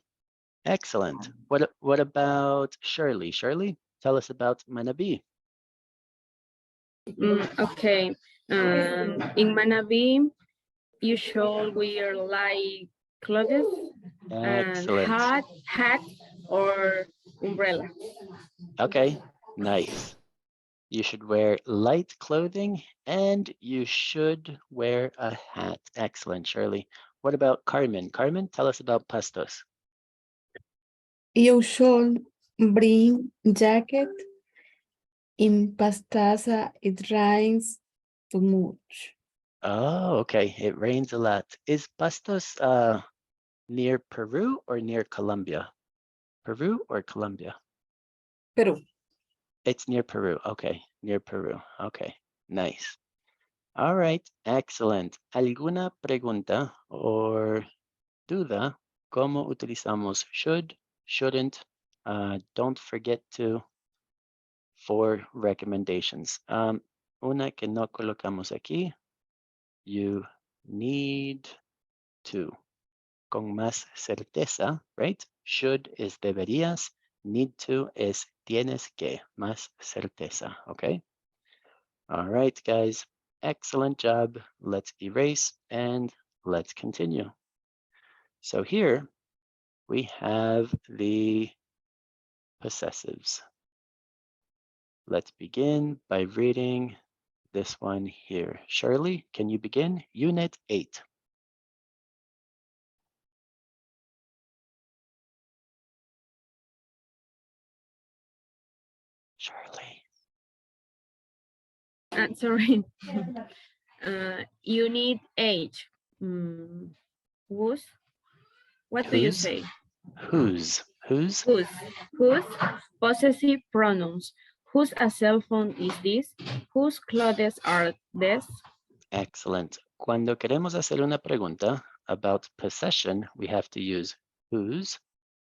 Excellent. What about Shirley? Shirley, tell us about Manabi. Okay. In Manabi, you should wear like clothes and Excellent. hat or umbrella. Okay, nice. You should wear light clothing and you should wear a hat. Excellent, Shirley. What about Carmen? Carmen, tell us about pastos. You should bring jacket. In Pastaza, it rains too much. Oh, okay. It rains a lot. Is pastos near Peru or near Colombia? Peru or Colombia? Peru. It's near Peru. Okay, near Peru. Okay, nice. All right, excellent. ¿Alguna pregunta or duda? ¿Cómo utilizamos should, shouldn't? Don't forget to for recommendations. Una que no colocamos aquí. You need to. Con más certeza, right? Should is deberías. Need to is tienes que. Más certeza, okay? All right, guys. Excellent job. Let's erase and let's continue. So here we have the possessives. Let's begin by reading this one here. Shirley, can you begin? Unit 8. Shirley. Sorry. You need age. Whose? What do you Whose? say? Whose? Whose? Whose? Whose? Possessive pronouns. Whose a cell phone is this? Whose clothes are this? Excellent. Cuando queremos hacer una pregunta about possession, we have to use whose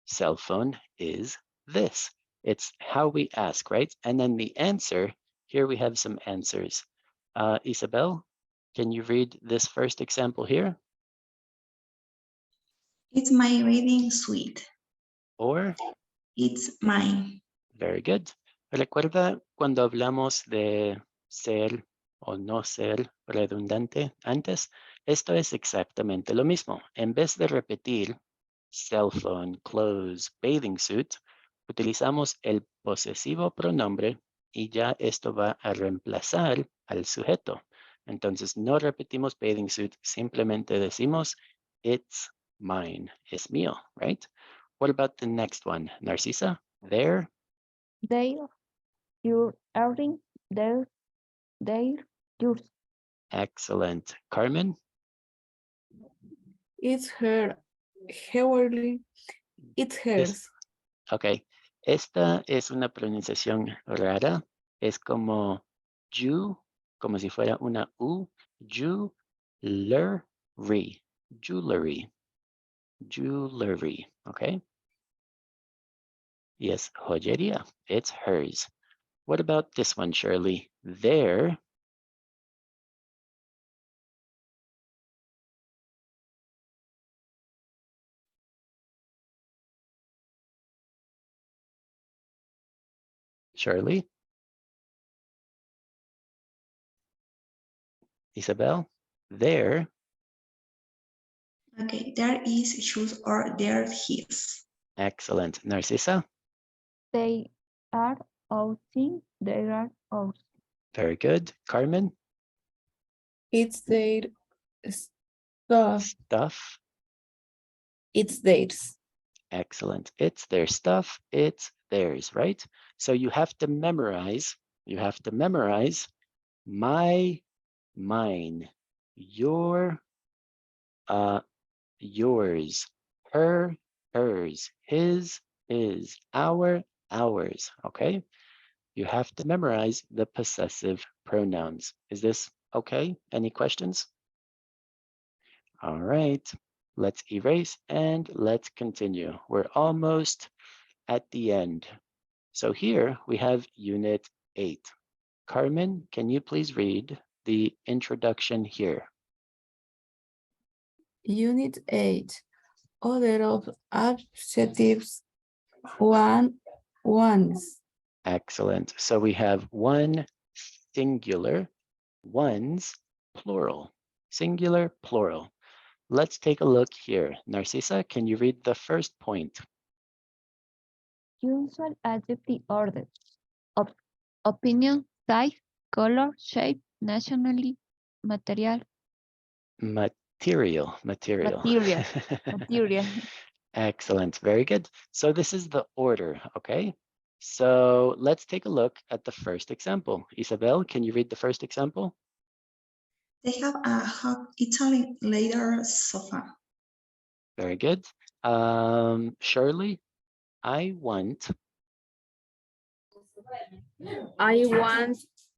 cell phone is this. It's how we ask, right? And then the answer, here we have some answers. Isabel, can you read this first example here? It's my reading suite. Or, It's mine. very good. Recuerda cuando hablamos de ser o no ser redundante antes, esto es exactamente lo mismo. En vez de repetir cell phone, clothes, bathing suit, utilizamos el posesivo pronombre y ya esto va a reemplazar al sujeto. Entonces no repetimos bathing suit, simplemente decimos it's mine, es mío, right? What about the next one, Narcisa? There, Their, your earring, their, yours. excellent. Carmen, It's her. Heavily. It's hers. ok. Esta es una pronunciación rara. Es como you, como si fuera una U, jewelry, jewelry, jewelry, okay? Yes, joyería, it's hers. What about this one, Shirley? There, Shirley? Isabel? There. Okay, there is shoes or there his. Excellent. Narcisa? They are outing. They are out. Very good. Carmen? It's their stuff. Stuff. It's theirs. Excellent. It's their stuff. It's theirs, right? So you have to memorize. You have to memorize my, mine, your, yours, her, hers, his, our, ours. Okay? You have to memorize the possessive pronouns. Is this okay? Any questions? All right. Let's erase and let's continue. We're almost at the end. So here we have Unit 8. Carmen, can you please read the introduction here? Unit 8. Order of adjectives. Ones. Excellent. So we have one singular, ones plural, singular, plural. Let's take a look here. Narcisa, can you read the first point? Usual adjective order. Opinion, size, color, shape, nationality, material. Material. Material. Excellent. Very good. So this is the order, okay? So let's take a look at the first example. Isabel, can you read the first example? They have a hot Italian leather sofa. Very good. Shirley, I want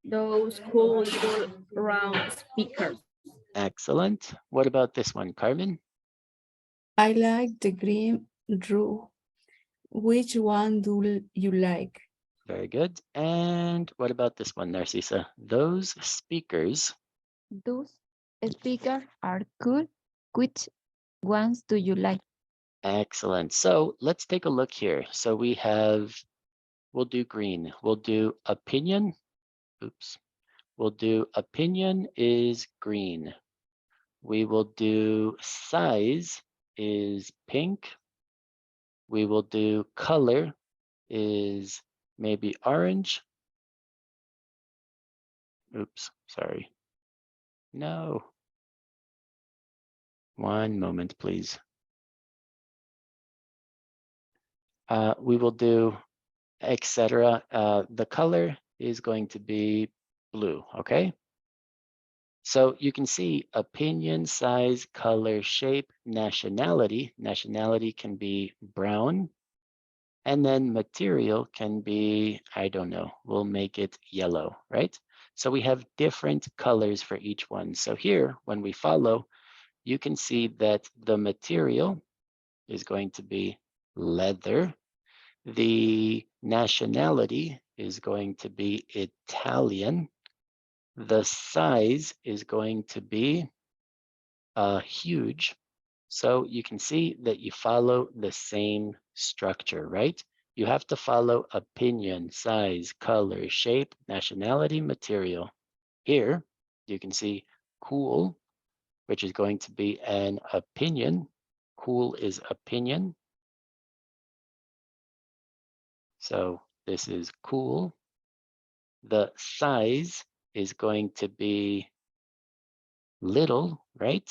those cool little round speakers. excellent. What about this one, Carmen? I like the green roof. Which one do you like? Very good. And what about this one, Narcisa? Those speakers. Those speakers are cool. Which ones do you like? Excellent. So let's take a look here. So we have, we'll do green. We'll do opinion. Oops. We'll do opinion is green. We will do size is pink. We will do color is maybe orange. Oops, sorry. No. One moment, please. We will do etc. The color is going to be blue, okay? So you can see opinion, size, color, shape, nationality. Nationality can be brown. And then material can be, I don't know, we'll make it yellow, right? So we have different colors for each one. So here, when we follow, you can see that the material is going to be leather. The nationality is going to be Italian. The size is going to be huge. So you can see that you follow the same structure, right? You have to follow opinion, size, color, shape, nationality, material. Here, you can see cool, which is going to be an opinion. Cool is opinion. So this is cool. The size is going to be little, right?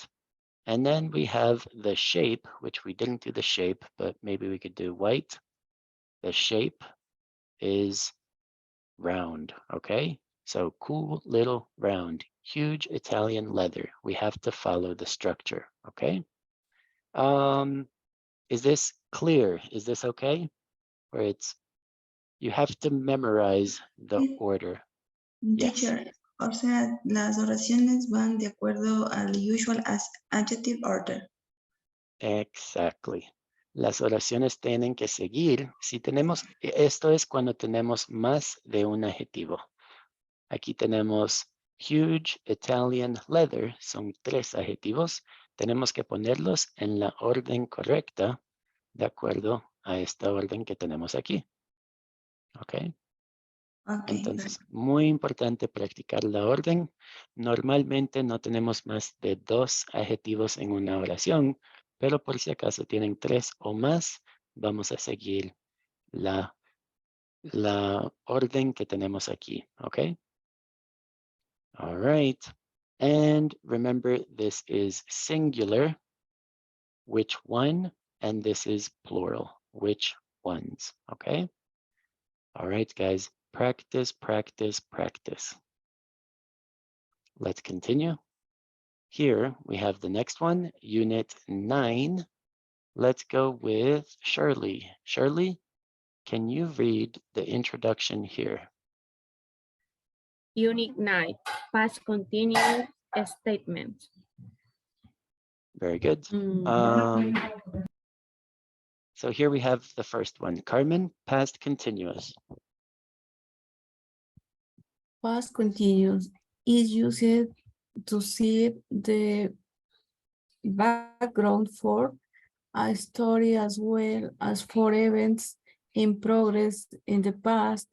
And then we have the shape, which we didn't do the shape, but maybe we could do white. The shape is round, okay? So cool, little, round, huge Italian leather. We have to follow the structure, okay? Is this clear? Is this okay? Or it's, you have to memorize the Sí. order. Yes. Teacher, o sea, las oraciones van de acuerdo al usual adjective order. Exactly. Las oraciones tienen que seguir. Si tenemos, esto es cuando tenemos más de un adjetivo. Aquí tenemos huge Italian leather, son 3 adjetivos. Tenemos que ponerlos en la orden correcta, de acuerdo a esta orden que tenemos aquí. ¿Ok? Okay. Entonces, muy importante practicar la orden. Normalmente no tenemos más de 2 adjetivos en una oración, pero por si acaso tienen 3 o más, vamos a seguir la orden que tenemos aquí, ¿ok? All right. And remember, this is singular, which one, and this is plural, which ones, okay? All right, guys, practice, practice, practice. Let's continue. Here we have the next one, Unit 9. Let's go with Shirley. Shirley, can you read the introduction here? Unit 9, past continuous statement. Very good. So here we have the first one. Carmen, past continuous. Past continuous is used to see the background for a story as well as for events in progress in the past.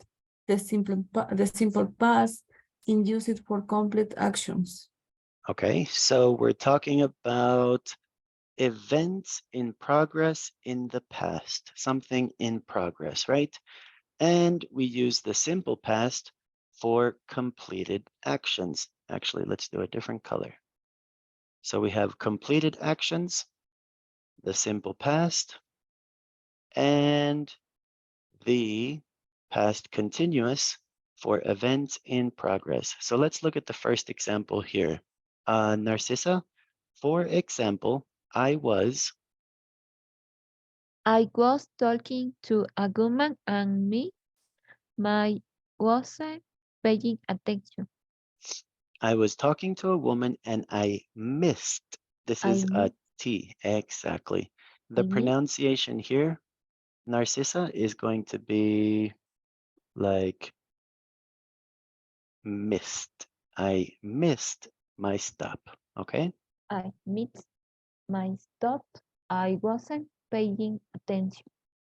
The simple past is used for complete actions. Okay, so we're talking about events in progress in the past, something in progress, right? And we use the simple past for completed actions. Actually, let's do a different color. So we have completed actions, the simple past, and the past continuous for events in progress. So let's look at the first example here. Narcissa, for example, I was talking to a woman and wasn't paying attention. I was talking to a woman and I missed. This I is a missed. T, exactly. The I missed. pronunciation here, Narcissa, is going to be like missed. I missed my stop, okay? I missed my stop. I wasn't paying attention.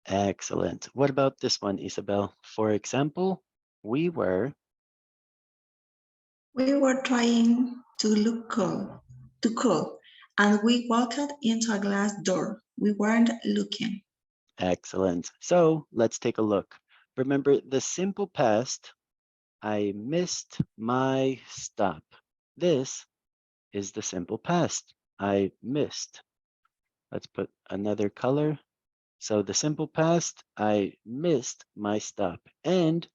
Excellent. What about this one, Isabel? For example, we were trying to look cool, and we walked into a glass door. We weren't looking. excellent. So let's take a look. Remember the simple past, I missed my stop. This is the simple past. I missed. Let's put another color. So the simple past, I missed my stop. And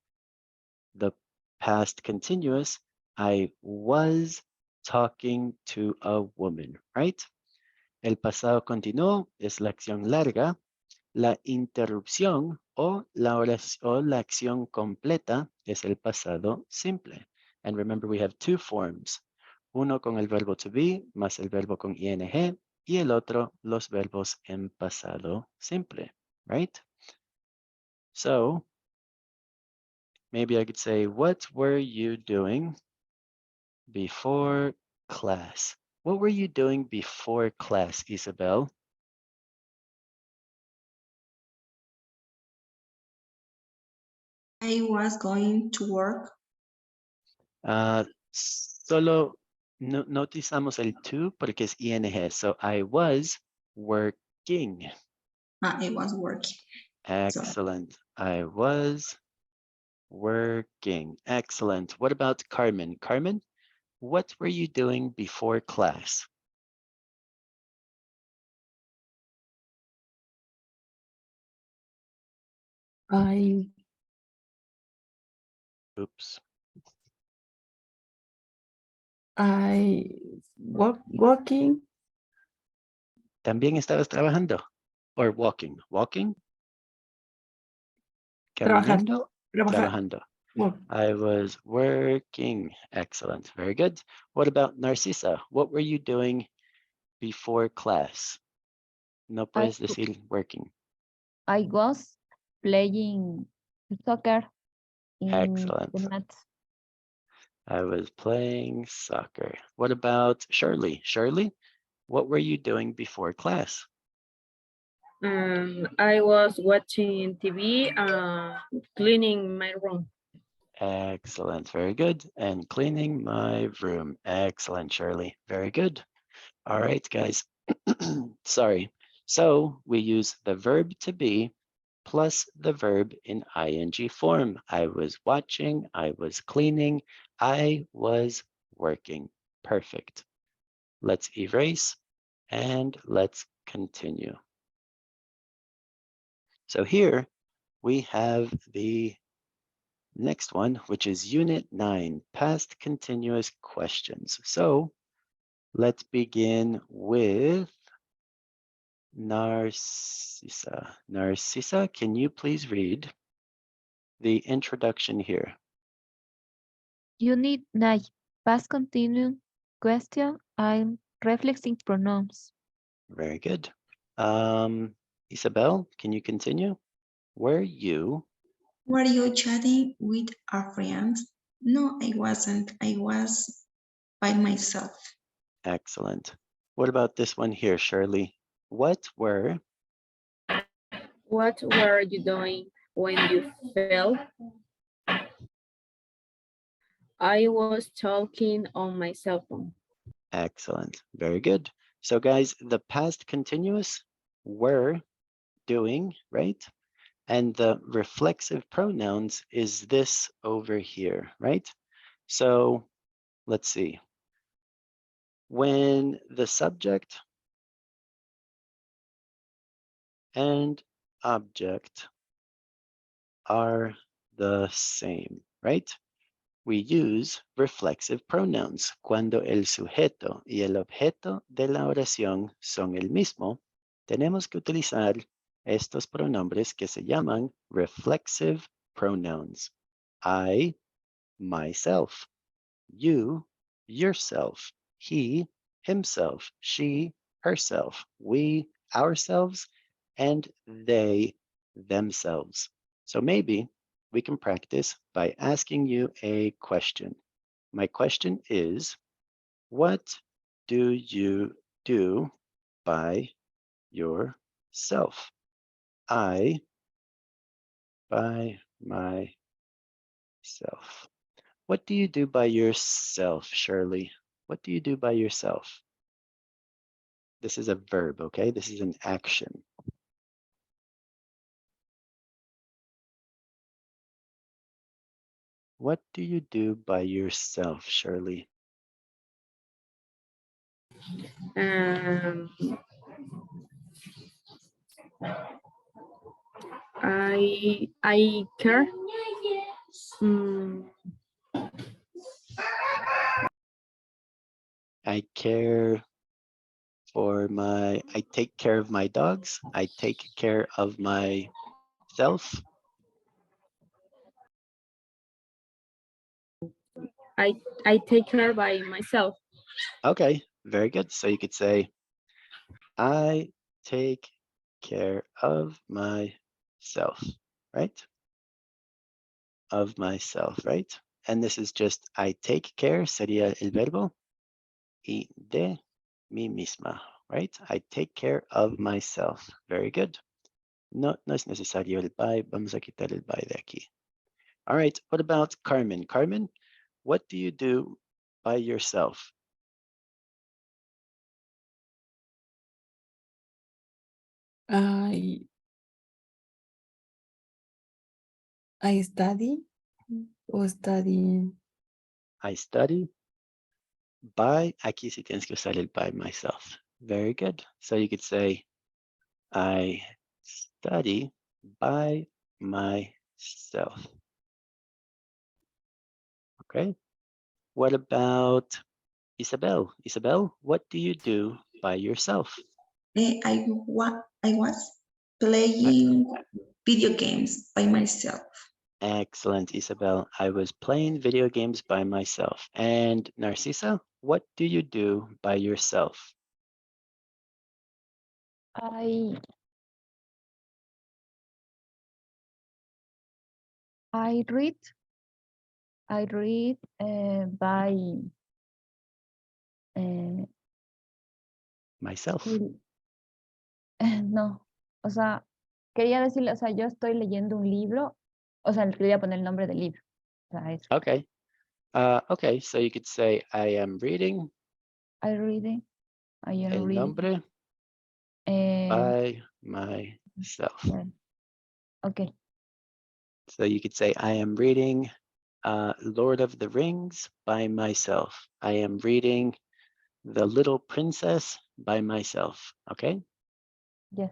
the past continuous, I was talking to a woman, right? El pasado continuo es la acción larga. La interrupción o la acción completa es el pasado simple. And remember, we have 2 forms. Uno con el verbo to be más el verbo con ing y el otro los verbos en pasado simple, right? So maybe I could say, what were you doing before class? What were you doing before class, Isabel? I was going to work. Solo notizamos el to porque es ing. So I was working. I was working. Excellent. I was working. Excellent. What about Carmen? Carmen, what were you doing before class? Oops. Working. ¿También estabas trabajando? Or walking? Walking? Trabajando. Caminando? Trabajando. Work. I was working. Excellent. Very good. What about Narcissa? What were you doing before class? No puedes decir working. I was playing soccer in Excellent. the mat. I was playing soccer. What about Shirley? Shirley, what were you doing before class? I was watching TV, cleaning my room. Excellent. Very good. And cleaning my room. Excellent, Shirley. Very good. All right, guys. Sorry. So we use the verb to be plus the verb in ing form. I was watching, I was cleaning, I was working. Perfect. Let's erase and let's continue. So here we have the next one, which is Unit 9, Past Continuous Questions. So let's begin with Narcissa. Narcissa, can you please read the introduction here? Unit 9. Past continuous question and reflexive pronouns. Very good. Isabel, can you continue? Were you? Were you chatting with a friend? No, I wasn't. I was by myself. Excellent. What about this one here, Shirley? What were? What were you doing when you fell? I was talking on my cell phone. Excellent. Very good. So guys, the past continuous were doing, right? And the reflexive pronouns is this over here, right? So let's see. When the subject and object are the same, right? We use reflexive pronouns. Cuando el sujeto y el objeto de la oración son el mismo, tenemos que utilizar estos pronombres que se llaman reflexive pronouns. I, myself. You, yourself. He, himself. She, herself. We, ourselves. And they, themselves. So maybe we can practice by asking you a question. My question is, what do you do by yourself? I, by myself. What do you do by yourself, Shirley? What do you do by yourself? This is a verb, okay? This is an action. What do you do by yourself, Shirley? I care. I take care of my dogs. I take care of myself. I take care by myself. Okay, very good. So you could say, I take care of myself, right? Of myself, right? And this is just I take care, sería el verbo, y de mí misma, right? I take care of myself. Very good. No es necesario el by. Vamos a quitar el by de aquí. All right, what about Carmen? Carmen, what do you do by yourself? I study or study. I study. By, aquí sí tienes que usar el by myself. Very good. So you could say, I study by myself. Okay. What about Isabel? Isabel, what do you do by yourself? I was playing video games by myself. Excellent, Isabel. I was playing video games by myself. And Narcissa, what do you do by yourself? I read. I read by Myself. no, o sea, quería decirle, o sea, yo estoy leyendo un libro, o sea, le quería poner el nombre del libro. Guys, Okay. Okay, so you could say, I am reading I reading. I am El reading. Nombre by myself. Well, okay. So you could say, I am reading Lord of the Rings by myself. I am reading The Little Princess by myself. Okay. Yes.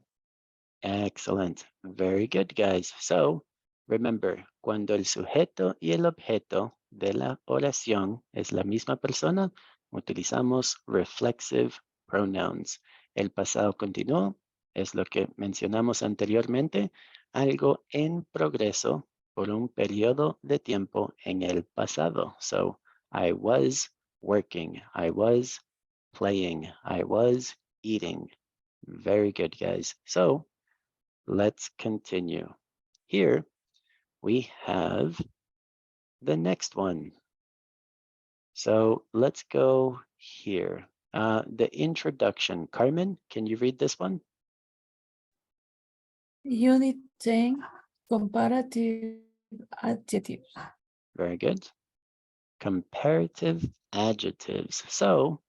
Excellent. Very good, guys. So remember, cuando el sujeto y el objeto de la oración es la misma persona, utilizamos reflexive pronouns. El pasado continuo es lo que mencionamos anteriormente, algo en progreso por un periodo de tiempo en el pasado. So, I was working, I was playing, I was eating. Very good, guys. So, let's continue. Here we have the next one. So let's go here. The introduction. Carmen, can you read this one? Unit 10, comparative adjectives. Very good. Comparative adjectives. So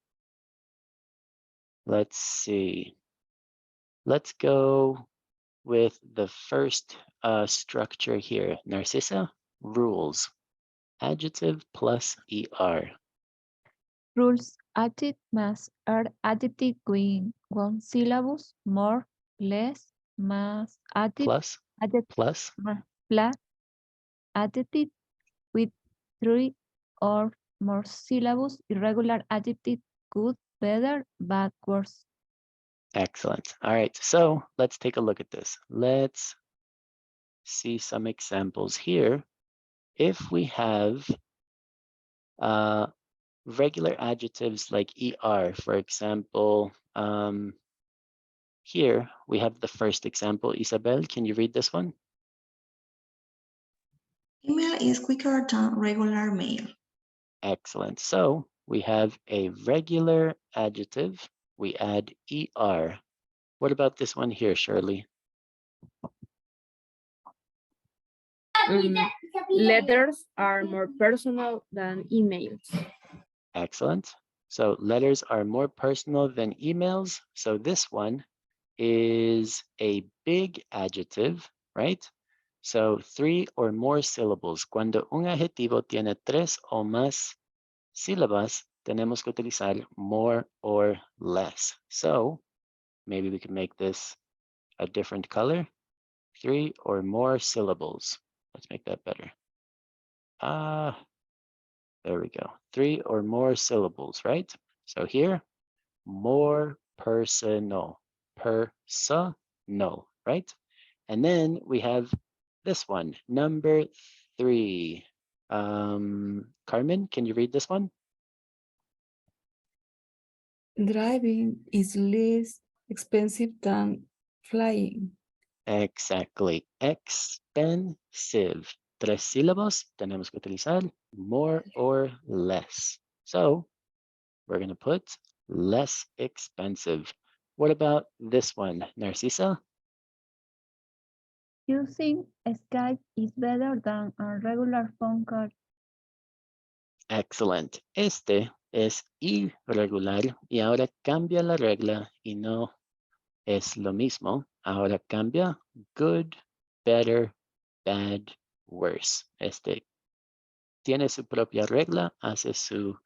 let's see. Let's go with the first structure here. Narcissa, rules. Adjective plus ER. Rules adjective más adjective with one syllabus, more, less, más adjective, Plus, adjective plus. más plus adjective with 3 or more syllables, irregular adjective, good, better, bad, worse. Excellent. All right, so let's take a look at this. Let's see some examples here. If we have regular adjectives like ER, for example, here we have the first example. Isabel, can you read this one? Email is quicker than regular mail. Excellent. So we have a regular adjective. We add ER. What about this one here, Shirley? Letters are more personal than emails. Excellent. So letters are more personal than emails. So this one is a big adjective, right? So 3 or more syllables. Cuando un adjetivo tiene 3 o más sílabas, tenemos que utilizar more or less. So maybe we can make this a different color. 3 or more syllables. Let's make that better. There we go. 3 or more syllables, right? So here, more personal. Personal, right? And then we have this one, number 3. Carmen, can you read this one? Driving is less expensive than flying. Exactly. Expensive. 3 sílabas, tenemos que utilizar more or less. So we're going to put less expensive. What about this one, Narcisa? Using Skype is better than a regular phone call. Excellent. Este es irregular y ahora cambia la regla y no es lo mismo. Ahora cambia good, better, bad, worse. Este tiene su propia regla, hace su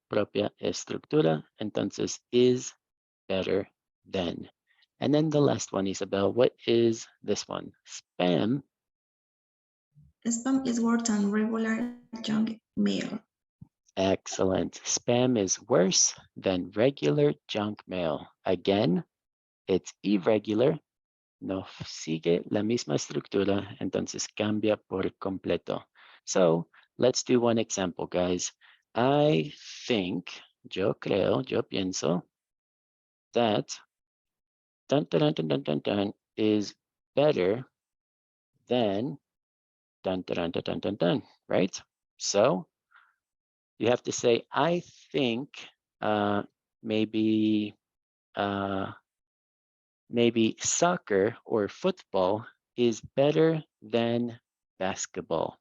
propia estructura. Entonces, is better than. And then the last one, Isabel, what is this one? Spam. Spam is worse than regular junk mail. Excellent. Spam is worse than regular junk mail. Again, it's irregular, no sigue la misma estructura, entonces cambia por completo. So let's do one example, guys. I think, yo creo, yo pienso that dun, dun, dun, dun, dun, dun, is better than dun, dun, dun, dun, dun, dun, right? So you have to say, I think maybe maybe soccer or football is better than basketball.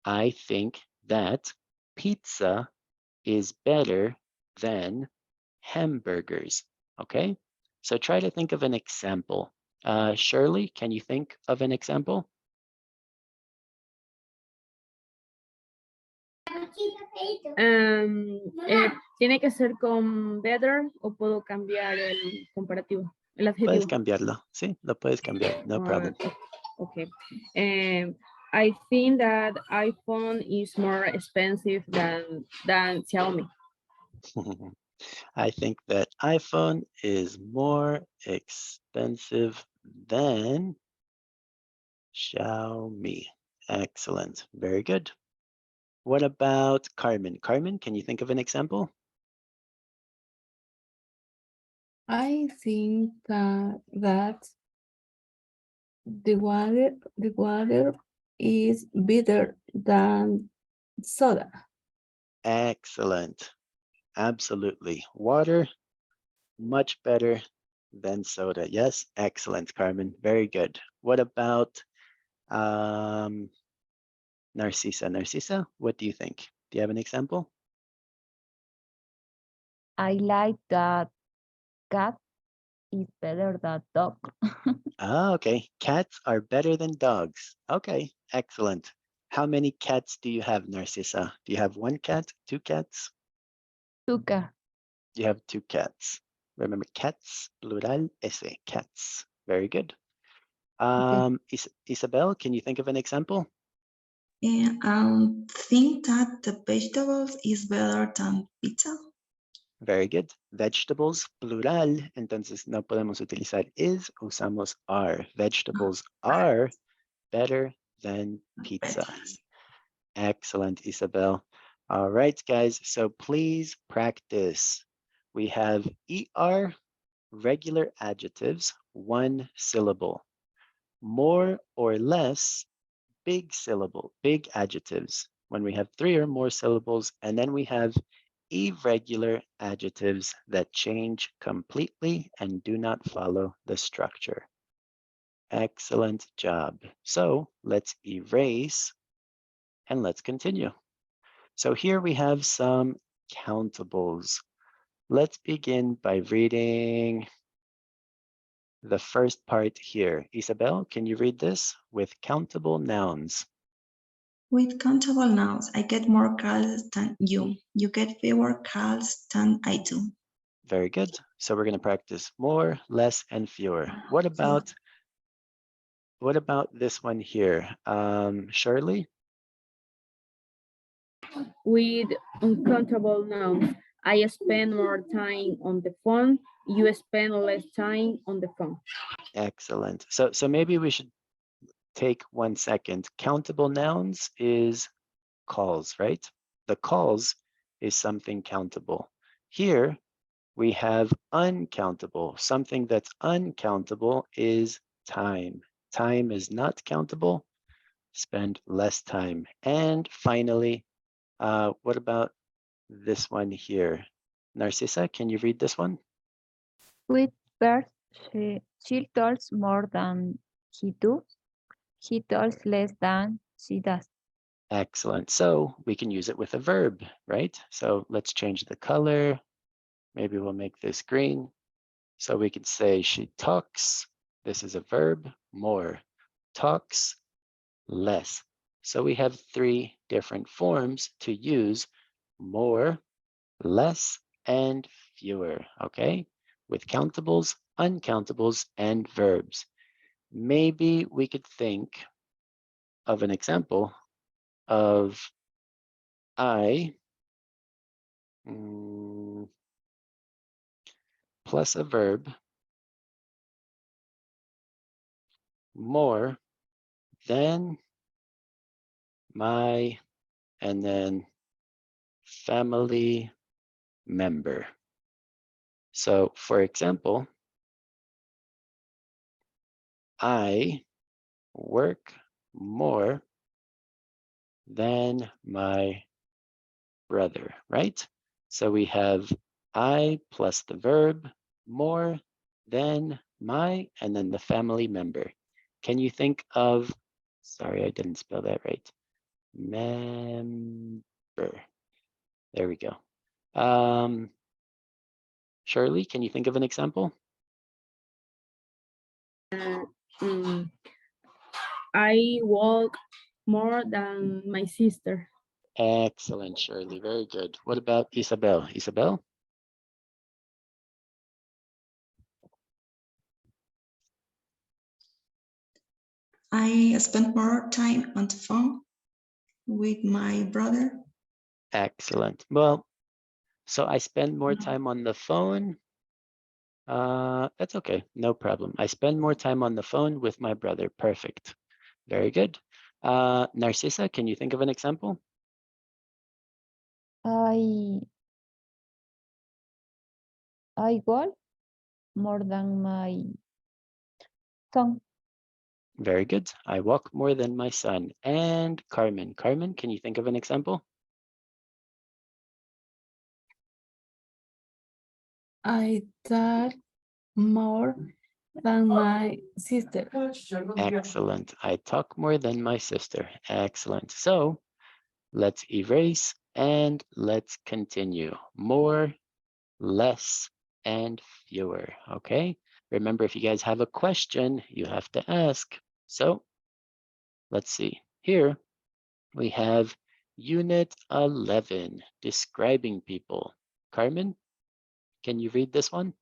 I think that pizza is better than hamburgers. Okay, so try to think of an example. Shirley, can you think of an example? ¿Tiene que ser con better o puedo cambiar el comparativo, el Puedes adjetivo? cambiarlo. Sí, lo puedes cambiar. No problem. Okay. I think that iPhone is more expensive than Xiaomi. I think that iPhone is more expensive than Xiaomi. Excellent. Very good. What about Carmen? Carmen, can you think of an example? I think that the water is better than soda. Excellent. Absolutely. Water, much better than soda. Yes, excellent, Carmen. Very good. What about Narcisa? Narcisa, what do you think? Do you have an example? I like that cat is better than dog. Ah, okay. Cats are better than dogs. Okay, excellent. How many cats do you have, Narcisa? Do you have one cat, two cats? Sugar. You have two cats. Remember, cats, plural, ese, cats. Very good. Isabel, can you think of an example? Think that the vegetables is better than pizza. Very good. Vegetables, plural. Entonces no podemos utilizar is, usamos are. Vegetables are better than pizza. Excellent, Isabel. All right, guys. So please practice. We have ER, regular adjectives, one syllable. More or less, big syllable, big adjectives, when we have three or more syllables, and then we have irregular adjectives that change completely and do not follow the structure. Excellent job. So let's erase and let's continue. So here we have some countables. Let's begin by reading the first part here. Isabel, can you read this? With countable nouns. With countable nouns, I get more calls than you. You get fewer calls than I do. Very good. So we're going to practice more, less, and fewer. What about this one here? Shirley? With uncountable nouns, I spend more time on the phone. You spend less time on the phone. Excellent. So maybe we should take 1 second. Countable nouns is calls, right? The calls is something countable. Here we have uncountable. Something that's uncountable is time. Time is not countable. Spend less time. And finally, what about this one here? Narcisa, can you read this one? With birds, she tells more than he does. He tells less than she does. Excellent. So we can use it with a verb, right? So let's change the color. Maybe we'll make this green. So we could say she talks. This is a verb, more. Talks, less. So we have three different forms to use: more, less, and fewer, okay? With countables, uncountables, and verbs. Maybe we could think of an example of I plus a verb, more than my, and then family member. So for example, I work more than my brother, right? So we have I plus the verb, more than my, and then the family member. Can you think of, sorry, I didn't spell that right. Member. There we go. Shirley, can you think of an example? I walk more than my sister. Excellent, Shirley. Very good. What about Isabel? Isabel? I spend more time on the phone with my brother. Excellent. Well, so I spend more time on the phone. That's okay. No problem. I spend more time on the phone with my brother. Perfect. Very good. Narcissa, can you think of an example? I walk more than my son. Very good. I walk more than my son. And Carmen. Carmen, can you think of an example? I talk more than my sister. Excellent. I talk more than my sister. Excellent. So let's erase and let's continue. More, less, and fewer. Okay. Remember, if you guys have a question, you have to ask. So let's see. Here we have Unit 11, describing people. Carmen, can you read this one?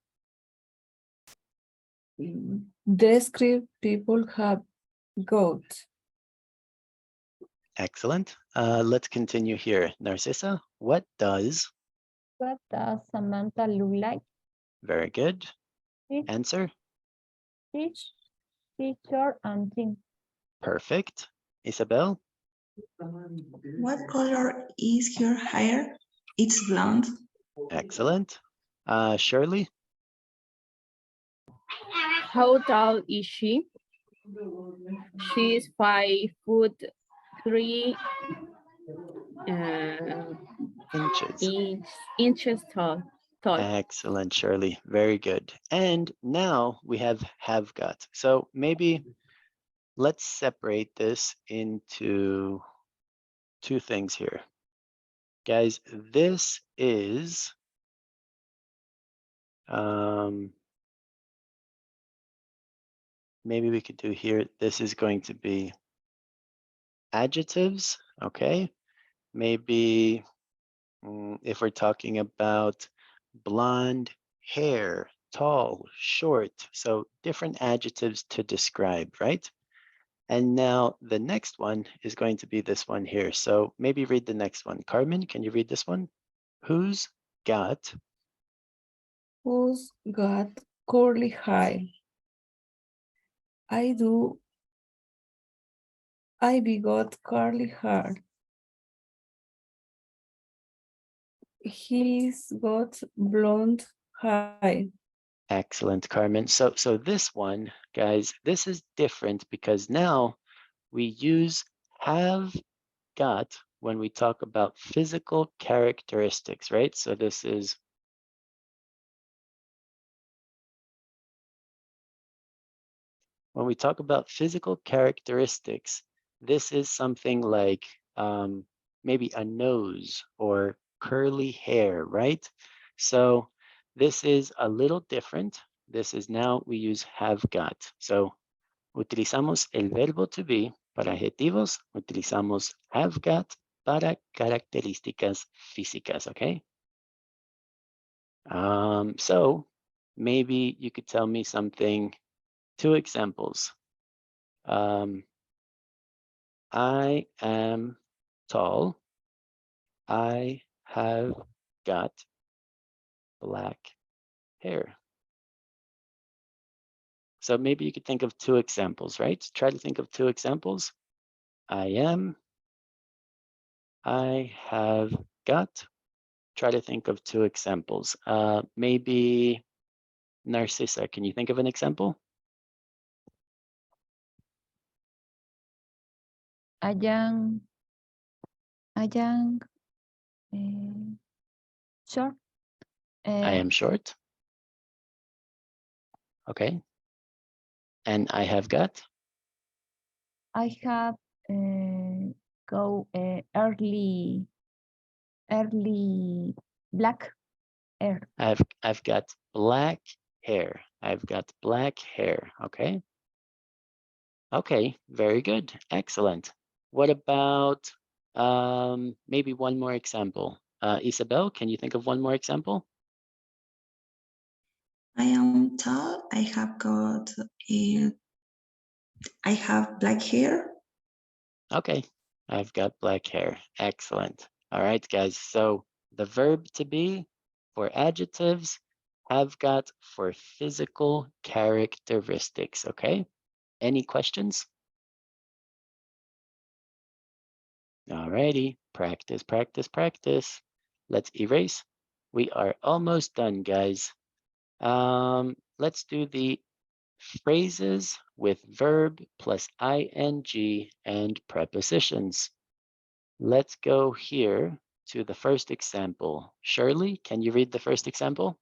Describe people have goats. Excellent. Let's continue here. Narcissa, what does? What does Samantha look like? Very good. She's Answer. short and thin. Perfect. Isabel, What color is her hair? It's blonde. excellent. Shirley, How tall is she? She's 5'3" inches. inches tall. Excellent, Shirley. Very good. And now we have got. So maybe let's separate this into two things here. Guys, this is maybe we could do here, this is going to be adjectives, okay? Maybe if we're talking about blonde hair, tall, short, so different adjectives to describe, right? And now the next one is going to be this one here. So maybe read the next one. Carmen, can you read this one? Who's got? Who's got curly hair? I do. Ivy got curly hair. He's got blonde hair. Excellent, Carmen. So this one, guys, this is different because now we use have got when we talk about physical characteristics, right? So this is when we talk about physical characteristics, this is something like maybe a nose or curly hair, right? So this is a little different. This is now we use have got. So utilizamos el verbo to be para adjetivos, utilizamos have got para características físicas, okay? So maybe you could tell me something, two examples. I am tall. I have got black hair. So maybe you could think of two examples, right? Try to think of two examples. I am. I have got. Try to think of two examples. Maybe Narcissa, can you think of an example? A young short. I am short. Okay. And I have got. I have go early black hair. I've got black hair. I've got black hair. Okay. Okay, very good. Excellent. What about maybe one more example? Isabel, can you think of one more example? I am tall. I have black hair. Okay, I've got black hair. Excellent. All right, guys. So the verb to be for adjectives, have got for physical characteristics. Okay. Any questions? All righty. Practice, practice, practice. Let's erase. We are almost done, guys. Let's do the phrases with verb plus ing and prepositions. Let's go here to the first example. Shirley, can you read the first example?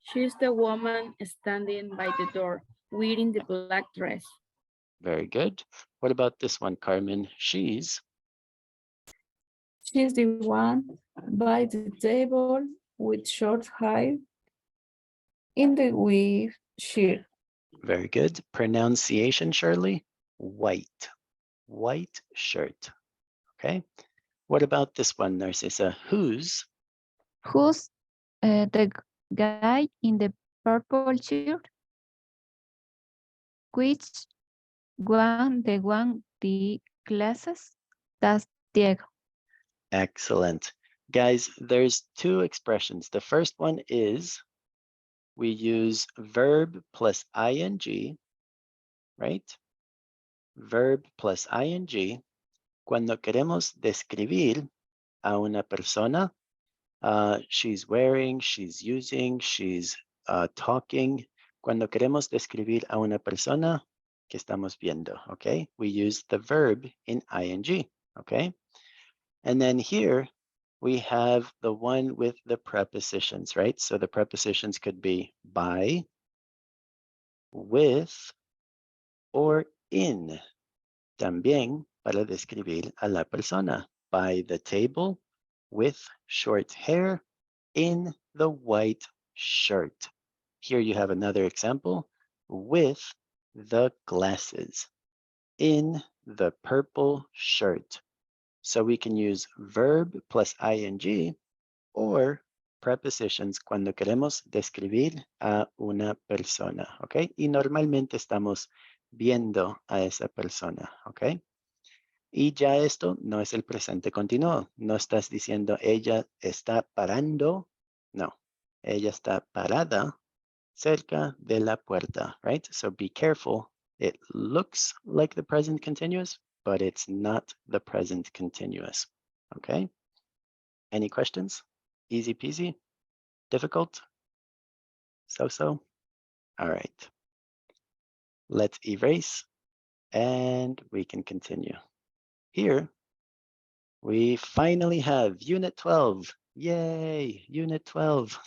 She's the woman standing by the door, wearing the black dress. Very good. What about this one, Carmen? She's She's the one by the table with short hair in the weave shirt. very good. Pronunciation, Shirley? White. White shirt. Okay. What about this one, Narcissa? Whose? Who's the guy in the purple shirt? Which one? The one the glasses? That's Diego. Excellent. Guys, there's two expressions. The first one is we use verb plus ing, right? Verb plus ing. Cuando queremos describir a una persona, she's wearing, she's using, she's talking. Cuando queremos describir a una persona que estamos viendo, okay? We use the verb in ing, okay? And then here we have the one with the prepositions, right? So the prepositions could be by, with, or in. También para describir a la persona. By the table, with short hair, in the white shirt. Here you have another example. With the glasses. In the purple shirt. So we can use verb plus ing or prepositions cuando queremos describir a una persona, ¿ok? Y normalmente estamos viendo a esa persona, ¿ok? Y ya esto no es el presente continuo. No estás diciendo ella está parando. No, ella está parada cerca de la puerta, right? So be careful. It looks like the present continuous, but it's not the present continuous, okay? Any questions? Easy peasy? Difficult? So-so? All right. Let's erase and we can continue. Here, we finally have Unit 12. Yay, Unit 12.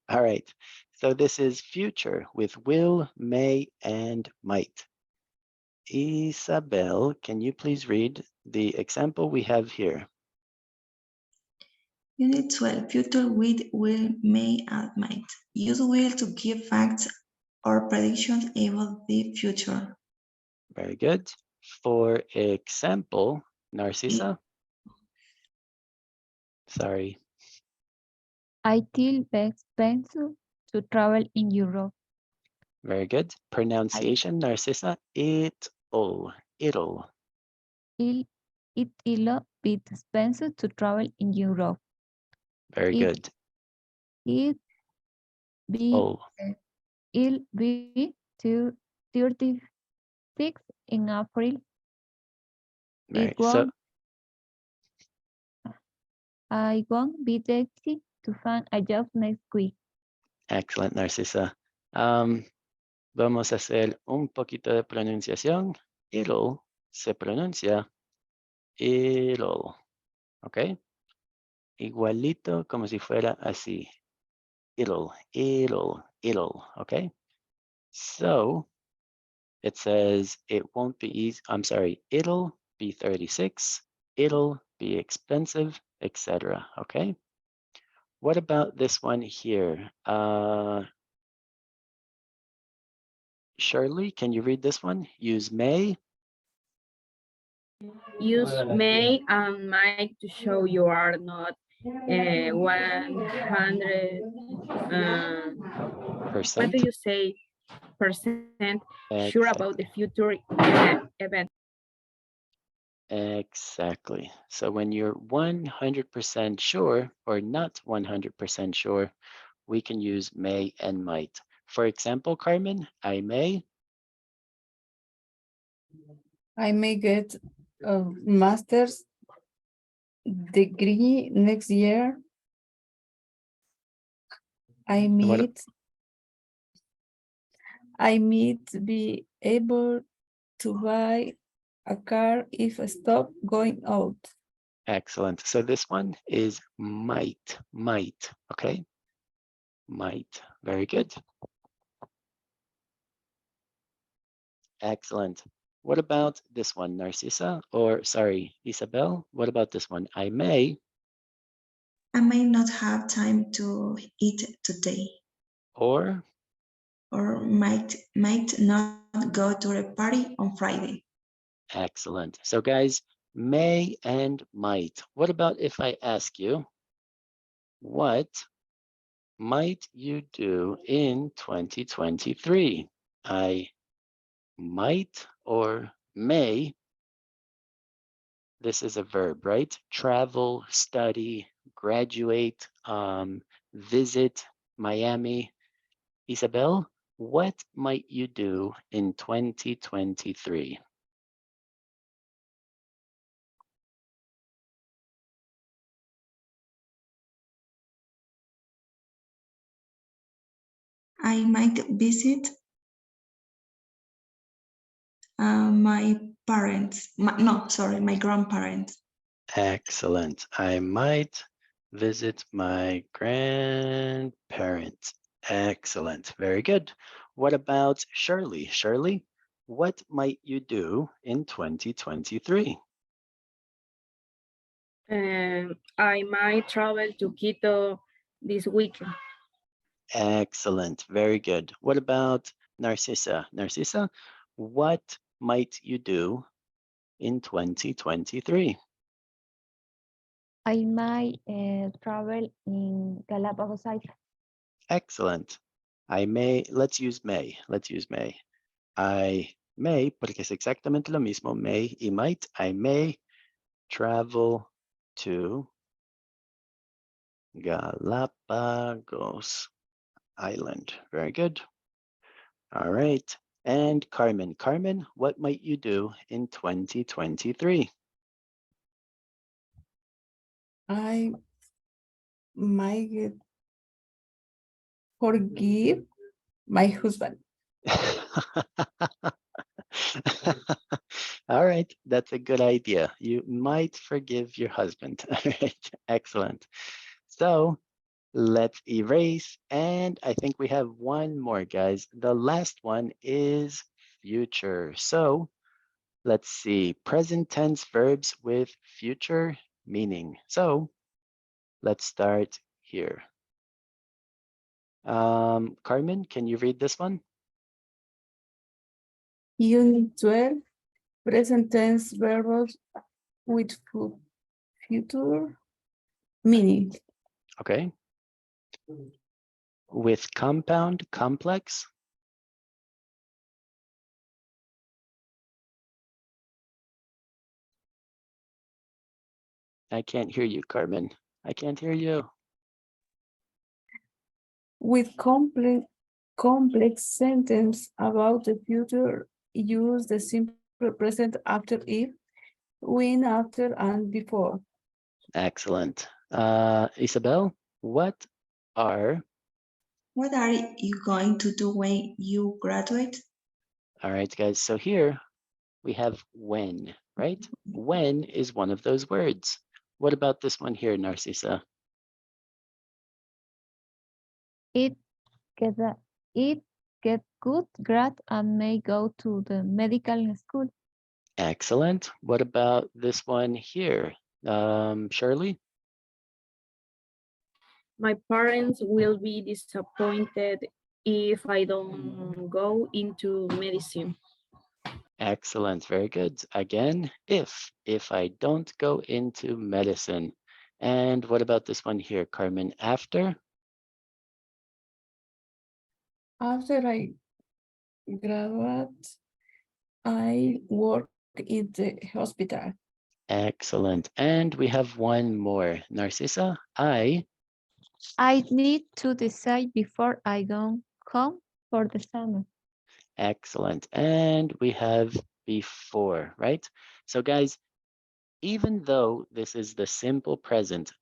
All right, so this is future with will, may, and might. Isabel, can you please read the example we have here? Unit 12, future with will, may, and might. Use will to give facts or predictions about the future. Very good. For example, Narcissa. Sorry. I feel expensive to travel in Europe. Very good. Pronunciation, Narcissa. It'll. It'll be expensive to travel in Europe. Very It- good. It be Oh, it'll be 36 in April. right. So I won't be taxi to find a job next week. excellent, Narcissa. Vamos a hacer un poquito de pronunciación. It'll se pronuncia it'll. ¿Ok? Igualito como si fuera así. It'll. ¿Ok? So, It says it won't be easy. I'm sorry, it'll be 36. It'll be expensive, etc. Okay. What about this one here? Shirley, can you read this one? Use may. Use may and might to show you are not 100. What Percent. do you say? Percent sure about the future event. Exactly. So when you're 100% sure or not 100% sure, we can use may and might. For example, Carmen, I may. I may get a master's degree next year. I what- might be able to buy a car if I stop going out. Excellent. So this one is might, okay? Might, very good. Excellent. What about this one, Narcissa? Or sorry, Isabel, what about this one? I may may not have time to eat today, or or might not go to a party on Friday. excellent. So guys, may and might. What about if I ask you, what might you do in 2023? I might or may. This is a verb, right? Travel, study, graduate, visit Miami. Isabel, what might you do in 2023? I might visit my parents. My grandparents. Excellent. I might visit my grandparents. Excellent. Very good. What about Shirley? Shirley, what might you do in 2023? I might travel to Quito this weekend. Excellent. Very good. What about Narcissa? Narcissa, what might you do in 2023? I might travel in Galapagos Island. Excellent. I may, let's use may. Let's use may. I may, porque es exactamente lo mismo, may y might. I may travel to Galapagos Island. Very good. All right. And Carmen. Carmen, what might you do in 2023? I might forgive my husband. All right, that's a good idea. You might forgive your husband. All right, excellent. So let's erase. And I think we have one more, guys. The last one is future. So let's see, present tense verbs with future meaning. So let's start here. Carmen, can you read this one? Unit 12, present tense verbs with future meaning. Okay. With compound, complex. I can't hear you, Carmen. I can't hear you. With complex sentence about the future, use the simple present after if, when, after, and before. Excellent. Isabel, what are, What are you going to do when you graduate? all right, guys, so here we have when, right? When is one of those words. What about this one here, Narcissa? It get good grades and may go to the medical school. Excellent. What about this one here? Shirley? My parents will be disappointed if I don't go into medicine. Excellent. Very good. Again, if I don't go into medicine. And what about this one here, Carmen? After? After I graduate, I work in the hospital. Excellent. And we have one more. Narcissa, I need to decide before I go home for the summer. excellent. And we have before, right? So guys, even though this is the simple present,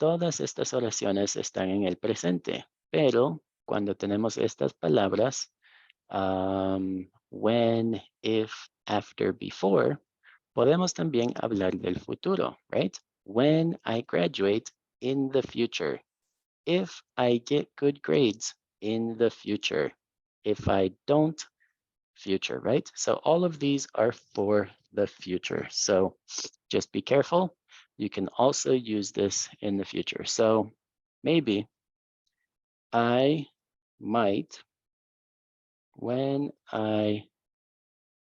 todas estas oraciones están en el presente, pero cuando tenemos estas palabras, when, if, after, before, podemos también hablar del futuro, right? When I graduate, in the future. If I get good grades, in the future. If I don't, future, right? So all of these are for the future. So just be careful. You can also use this in the future. So maybe I might when I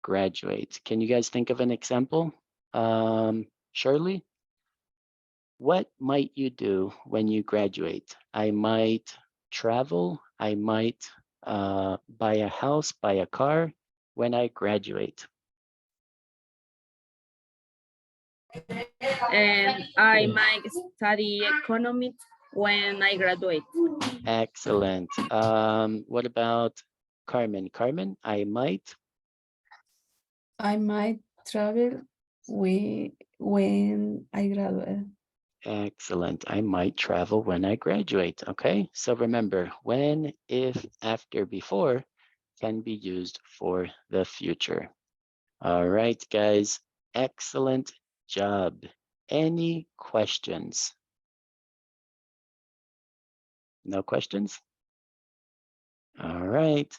graduate. Can you guys think of an example? Shirley, what might you do when you graduate? I might travel. I might buy a house, buy a car when I graduate. And I might study economics when I graduate. Excellent. What about Carmen? Carmen, I might. travel when I graduate. Excellent. I might travel when I graduate. Okay. So remember, when, if, after, before can be used for the future. All right, guys. Excellent job. Any questions? No questions? All right.